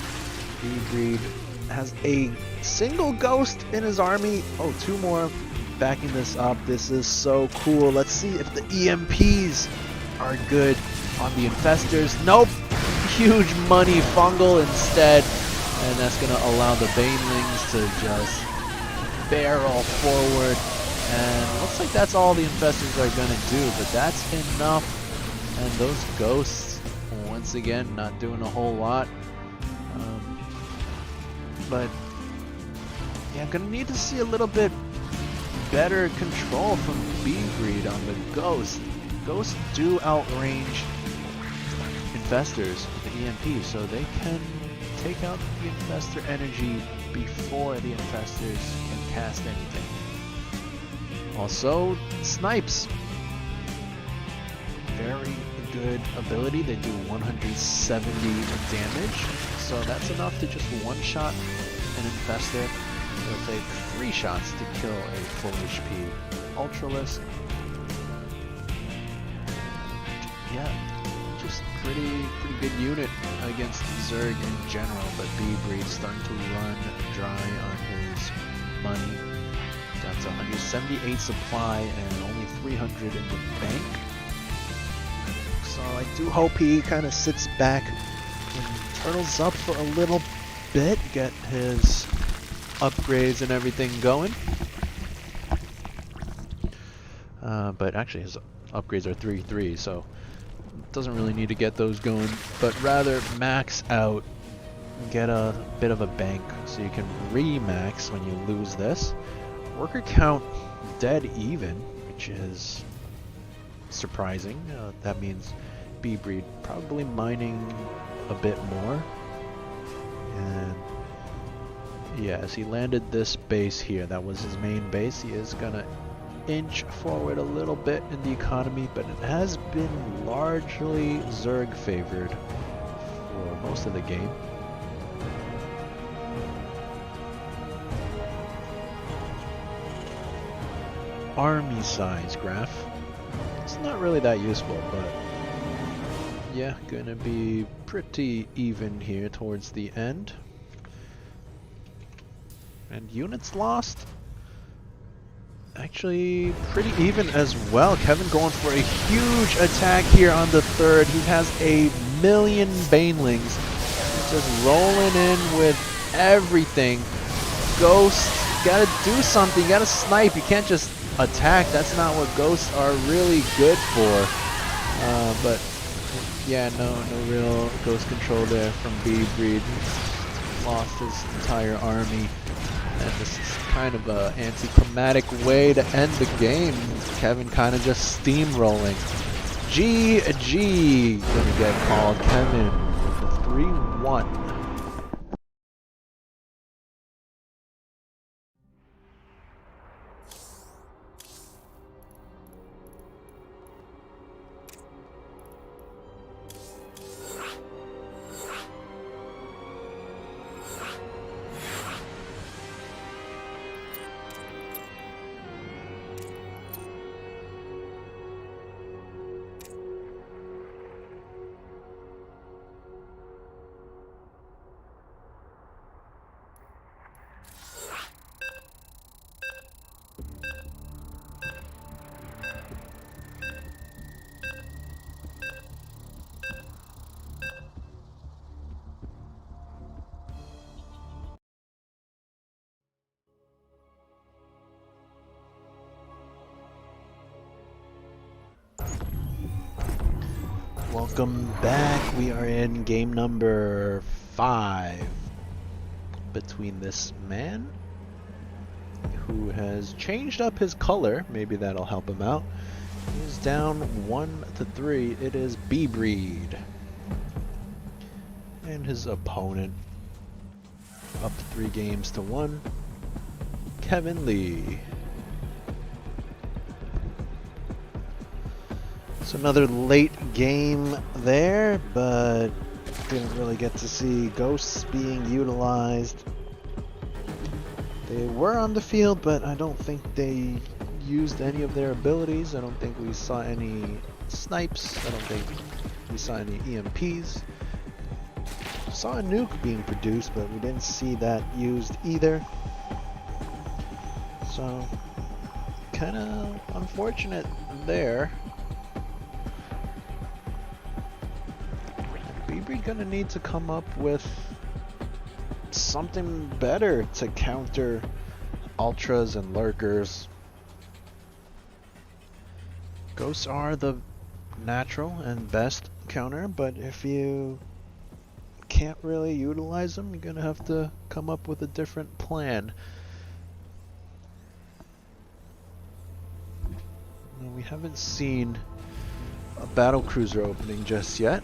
B-Breed has a single ghost in his army. Oh, two more backing this up. This is so cool. Let's see if the EMPs are good on the infestors. Nope. Huge money fungal instead. And that's going to allow the banelings to just barrel forward. And looks like that's all the infestors are going to do. But that's enough. And those ghosts, once again, not doing a whole lot. But yeah, I'm gonna need to see a little bit better control from B-Breed on the Ghost. Ghosts do outrange infestors with the EMP, so they can take out the infestor energy before the infestors can cast anything. Also, snipes. Very good ability. They do 170 damage, so that's enough to just one-shot an infestor. It'll take 3 shots to kill a full HP Ultralisk. Yeah, just pretty good unit against Zerg in general, but B-Breed starting to run dry on his money. Down to 178 supply and only 300 in the bank. So I do hope he kind of sits back and turtles up for a little bit, get his upgrades and everything going. But actually his upgrades are 3-3, so doesn't really need to get those going, but rather max out, get a bit of a bank so you can re-max when you lose this. Worker count dead even, which is surprising. That means B-Breed probably mining a bit more. And yes, he landed this base here. That was his main base. He is gonna inch forward a little bit in the economy, but it has been largely Zerg favored for most of the game. Army size graph. It's not really that useful, but yeah, gonna be pretty even here towards the end. And units lost, actually pretty even as well. Kevin going for a huge attack here on the third. He has 1,000,000 banelings just rolling in with everything. Ghosts, gotta do something, gotta snipe. You can't just attack. That's not what ghosts are really good for. But yeah, no real ghost control there from B-Breed. Lost his entire army. And this is kind of an anticlimactic way to end the game. Kevin kind of just steamrolling. GG gonna get called. Kevin with the 3-1. Welcome back. We are in game number 5 between this man who has changed up his color. Maybe that'll help him out. He's down 1-3. It is B-Breed. And his opponent up 3 games to 1. Kevin Lee. So another late game there, but didn't really get to see ghosts being utilized. They were on the field, but I don't think they used any of their abilities. I don't think we saw any snipes. I don't think we saw any EMPs. Saw a nuke being produced, but we didn't see that used either. So, kind of unfortunate there. BB gonna need to come up with something better to counter ultras and lurkers. Ghosts are the natural and best counter, but if you can't really utilize them, you're gonna have to come up with a different plan. Now, we haven't seen a battle cruiser opening just yet.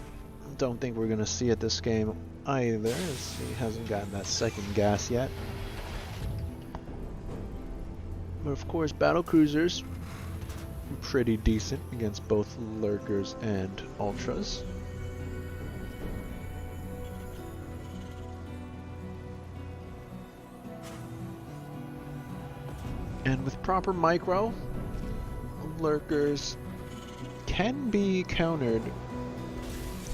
Don't think we're gonna see it this game either, as he hasn't gotten that second gas yet. But of course, battle cruisers are pretty decent against both lurkers and ultras. And with proper micro, lurkers can be countered.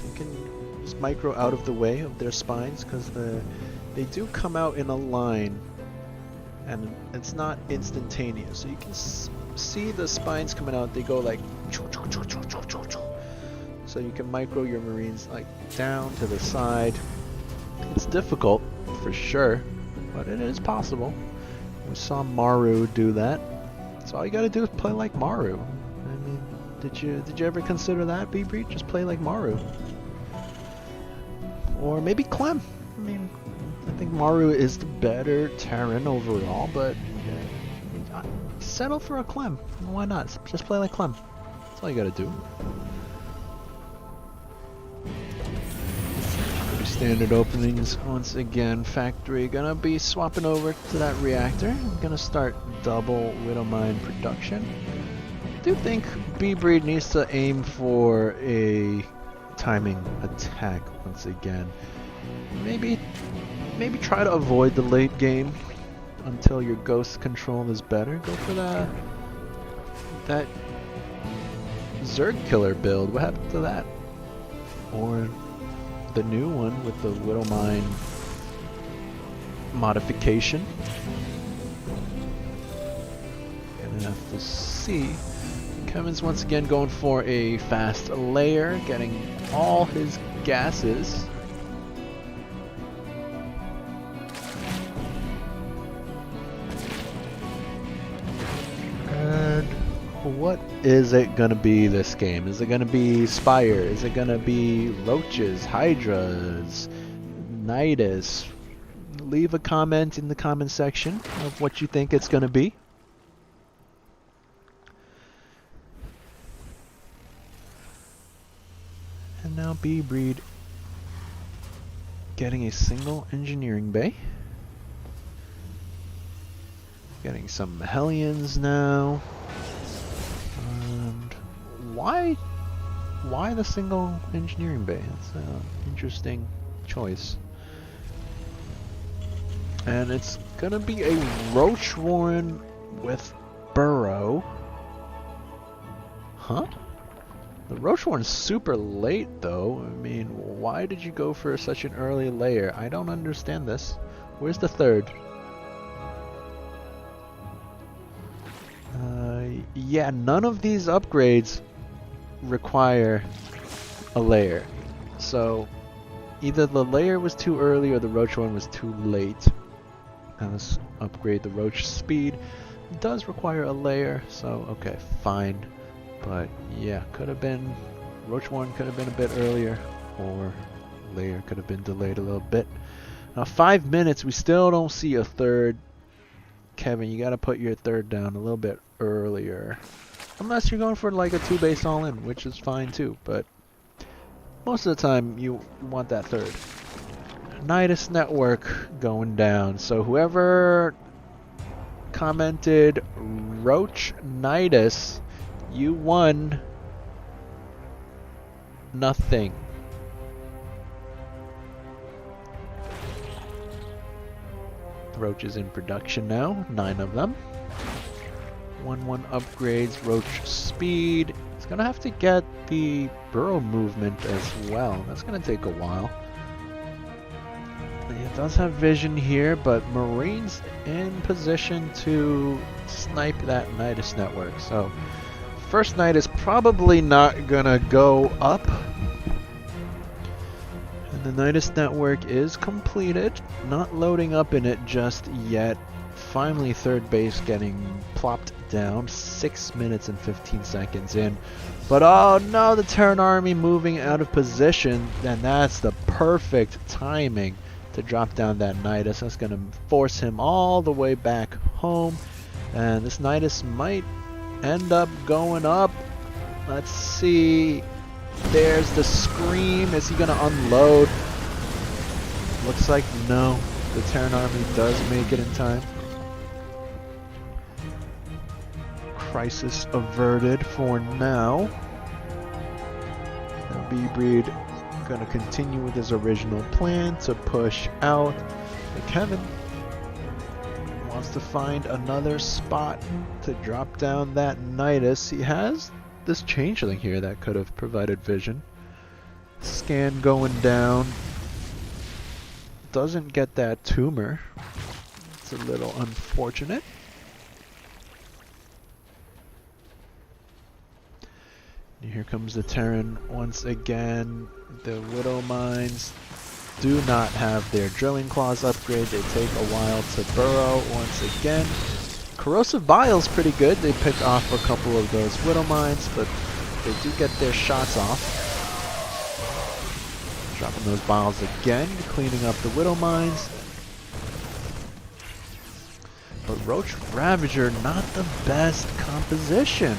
You can just micro out of the way of their spines, because they do come out in a line, and it's not instantaneous. So you can see the spines coming out. They go like choo, choo, choo, choo, choo, choo, choo. So you can micro your marines like down to the side. It's difficult for sure, but it is possible. We saw Maru do that. So all you gotta do is play like Maru. I mean, did you ever consider that, B-Breach? Just play like Maru. Or maybe Clem. I mean, I think Maru is the better Terran overall, but settle for a Clem. Why not? Just play like Clem. That's all you gotta do. Pretty standard openings once again. Factory gonna be swapping over to that reactor. Gonna start double Widowmine production. I do think B-Breed needs to aim for a timing attack once again. Maybe try to avoid the late game until your ghost control is better. Go for that Zerg killer build. What happened to that? Or the new one with the Widowmine modification. Gonna have to see. Kevin's once again going for a fast layer, getting all his gases. And what is it gonna be this game? Is it gonna be Spire? Is it gonna be Roaches, Hydras, Nidus? Leave a comment in the comment section of what you think it's gonna be. And now B-Breed getting a single engineering bay. Getting some Hellions now. And why the single engineering bay? It's an interesting choice. And it's gonna be a Roach Warren with Burrow. Huh? The Roach Warren's super late though. I mean, why did you go for such an early layer? I don't understand this. Where's the third? Yeah, none of these upgrades require a layer. So either the layer was too early or the Roach one was too late. Now let's upgrade the Roach speed. It does require a layer, so okay, fine. But yeah, could have been Roach 1 could have been a bit earlier, or layer could have been delayed a little bit. Now 5 minutes, we still don't see a third. Kevin, you gotta put your third down a little bit earlier. Unless you're going for like a 2-base all-in, which is fine too, but most of the time you want that third. Nidus Network going down. So whoever commented Roach Nidus, you won nothing. Roaches in production now, 9 of them. 1-1 upgrades, roach speed. It's gonna have to get the burrow movement as well. That's gonna take a while. It does have vision here, but Marine's in position to snipe that Nidus network. So first night is probably not gonna go up. And the Nidus network is completed. Not loading up in it just yet. Finally third base getting plopped down 6 minutes and 15 seconds in. But oh no, the Terran army moving out of position, and that's the perfect timing to drop down that Nidus. That's going to force him all the way back home, and this Nidus might end up going up. Let's see. There's the scream. Is he going to unload? Looks like no. The Terran army does make it in time. Crisis averted for now. Now B-Breed gonna continue with his original plan to push out. But Kevin wants to find another spot to drop down that Nidus. He has this changeling here that could have provided vision. Scan going down. Doesn't get that tumor. It's a little unfortunate. Here comes the Terran once again. The Widow Mines do not have their drilling claws upgrade. They take a while to burrow once again. Corrosive Bile's pretty good. They pick off a couple of those Widow Mines, but they do get their shots off. Dropping those Biles again, cleaning up the Widow Mines. But Roach Ravager, not the best composition.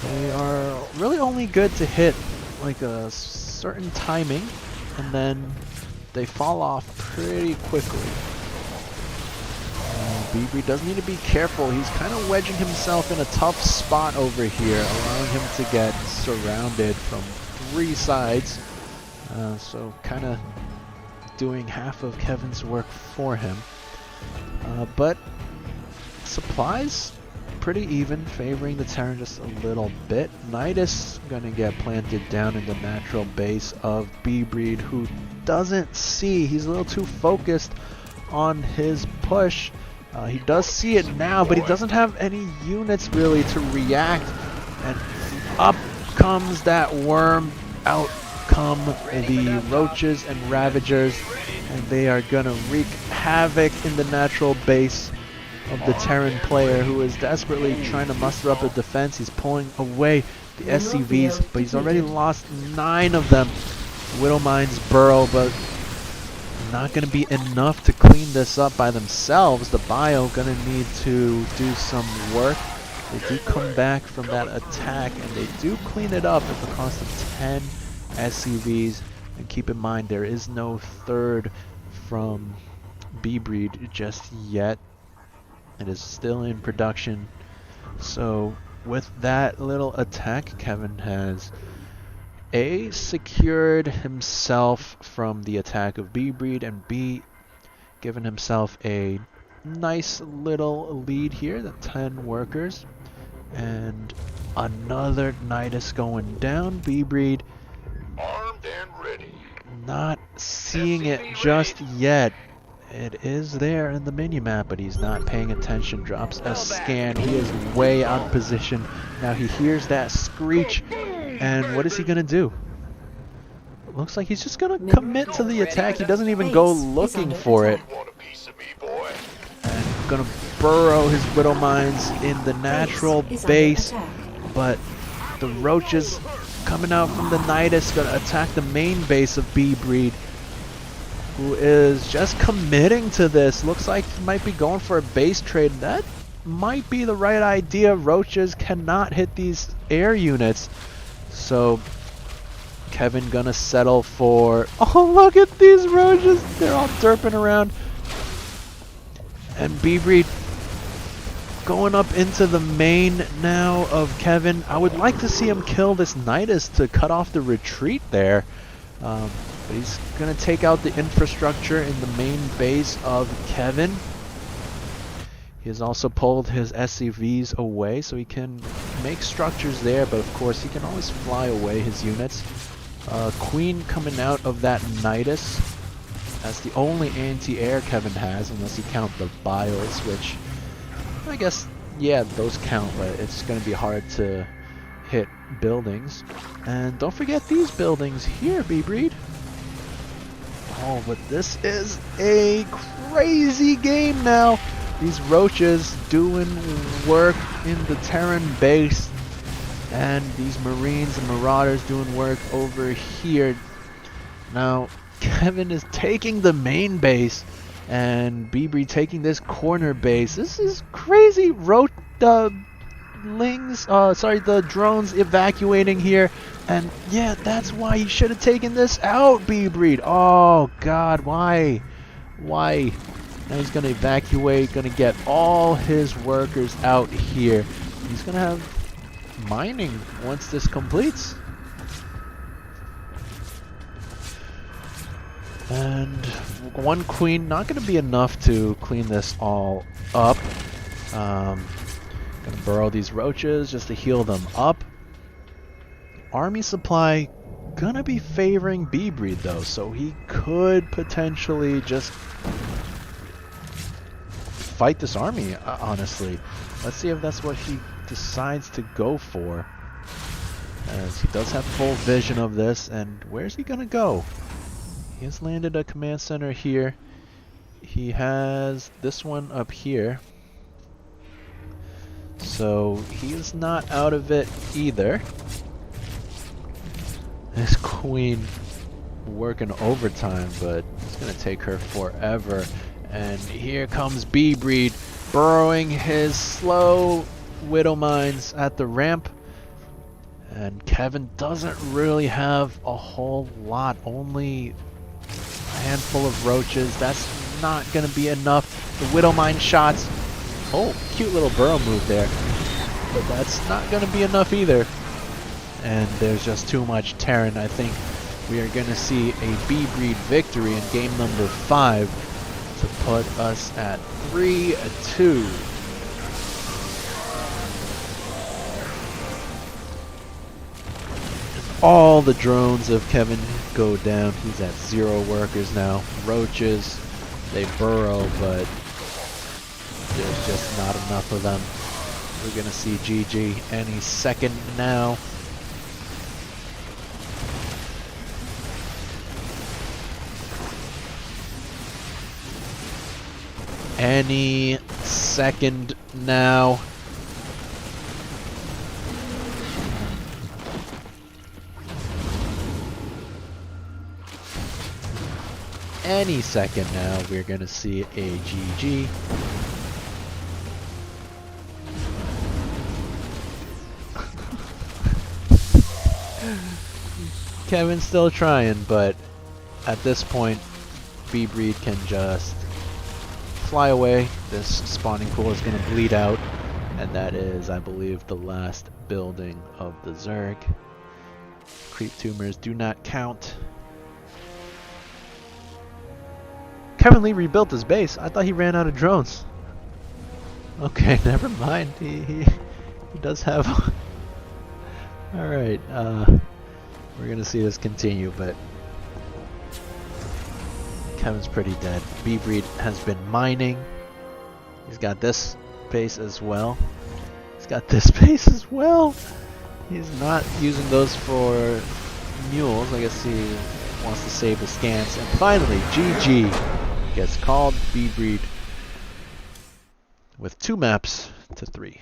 They are really only good to hit like a certain timing, and then they fall off pretty quickly. B-Breed does need to be careful. He's kind of wedging himself in a tough spot over here, allowing him to get surrounded from 3 sides. So kind of doing half of Kevin's work for him. But supplies pretty even, favoring the Terran just a little bit. Nidus gonna get planted down in the natural base of B-Breed, who doesn't see. He's a little too focused on his push. He does see it now, but he doesn't have any units really to react. And up comes that worm. Out come the roaches and ravagers, and they are gonna wreak havoc in the natural base of the Terran player, who is desperately trying to muster up a defense. He's pulling away the SCVs, but he's already lost 9 of them. Widow Mines burrow, but not going to be enough to clean this up by themselves. The Bio going to need to do some work. They do come back from that attack, and they do clean it up at the cost of 10 SCVs. And keep in mind, there is no third from B-Breed just yet. It is still in production. So with that little attack, Kevin has A, secured himself from the attack of B-Breed, and B, given himself a nice little lead here, the 10 workers. And another Nidus going down. B-Breed armed and ready. Not seeing it just yet. It is there in the minimap, but he's not paying attention. Drops a scan. He is way out of position. Now he hears that screech, and what is he going to do? Looks like he's just going to commit to the attack. He doesn't even go looking for it. And going to burrow his Widow Mines in the natural base, but the roaches coming out from the Nidus going to attack the main base of B-Breed, who is just committing to this. Looks like he might be going for a base trade. That might be the right idea. Roaches cannot hit these air units. So Kevin gonna settle for... Oh, look at these roaches. They're all derping around. And B-Breed going up into the main now of Kevin. I would like to see him kill this Nidus to cut off the retreat there. But he's going to take out the infrastructure in the main base of Kevin. He has also pulled his SCVs away so he can make structures there, but of course he can always fly away his units. Queen coming out of that Nidus. That's the only anti-air Kevin has, unless you count the bios, which I guess, yeah, those count, but it's going to be hard to hit buildings. And don't forget these buildings here, B-Breed. Oh, but this is a crazy game now. These roaches doing work in the Terran base, and these Marines and Marauders doing work over here. Now, Kevin is taking the main base, and Bibri taking this corner base. This is crazy. The drones evacuating here, and yeah, that's why you should have taken this out, Bibri. Oh God, why? Why? Now he's gonna evacuate, gonna get all his workers out here. He's gonna have mining once this completes. And one queen, not going to be enough to clean this all up. Going to burrow these roaches just to heal them up. Army supply going to be favoring B-Breed though, so he could potentially just fight this army, honestly. Let's see if that's what he decides to go for. As he does have full vision of this, and where's he going to go? He has landed a command center here. He has this one up here. So he is not out of it either. This queen working overtime, but it's going to take her forever. And here comes B-Breed burrowing his slow Widow Mines at the ramp. And Kevin doesn't really have a whole lot, only a handful of roaches. That's not going to be enough. The Widow Mine shots. Oh, cute little burrow move there. But that's not going to be enough either. And there's just too much Terran. I think we are going to see a B-Breed victory in game number 5 to put us at 3-2. All the drones of Kevin go down. He's at 0 workers now. Roaches, they burrow, but there's just not enough of them. We're going to see GG any second now. Any second now. Any second now, we're going to see a GG. Kevin's still trying, but at this point, B-Breed can just fly away. This spawning pool is going to bleed out, and that is, I believe, the last building of the Zerg. Creep tumors do not count. Kevin Lee rebuilt his base. I thought he ran out of drones. Okay, never mind. He does have. All right, we're gonna see this continue, but Kevin's pretty dead. B-Breed has been mining. He's got this base as well. He's got this base as well. He's not using those for mules. I guess he wants to save the scans. And finally, GG gets called. B-Breed with 2 maps to 3.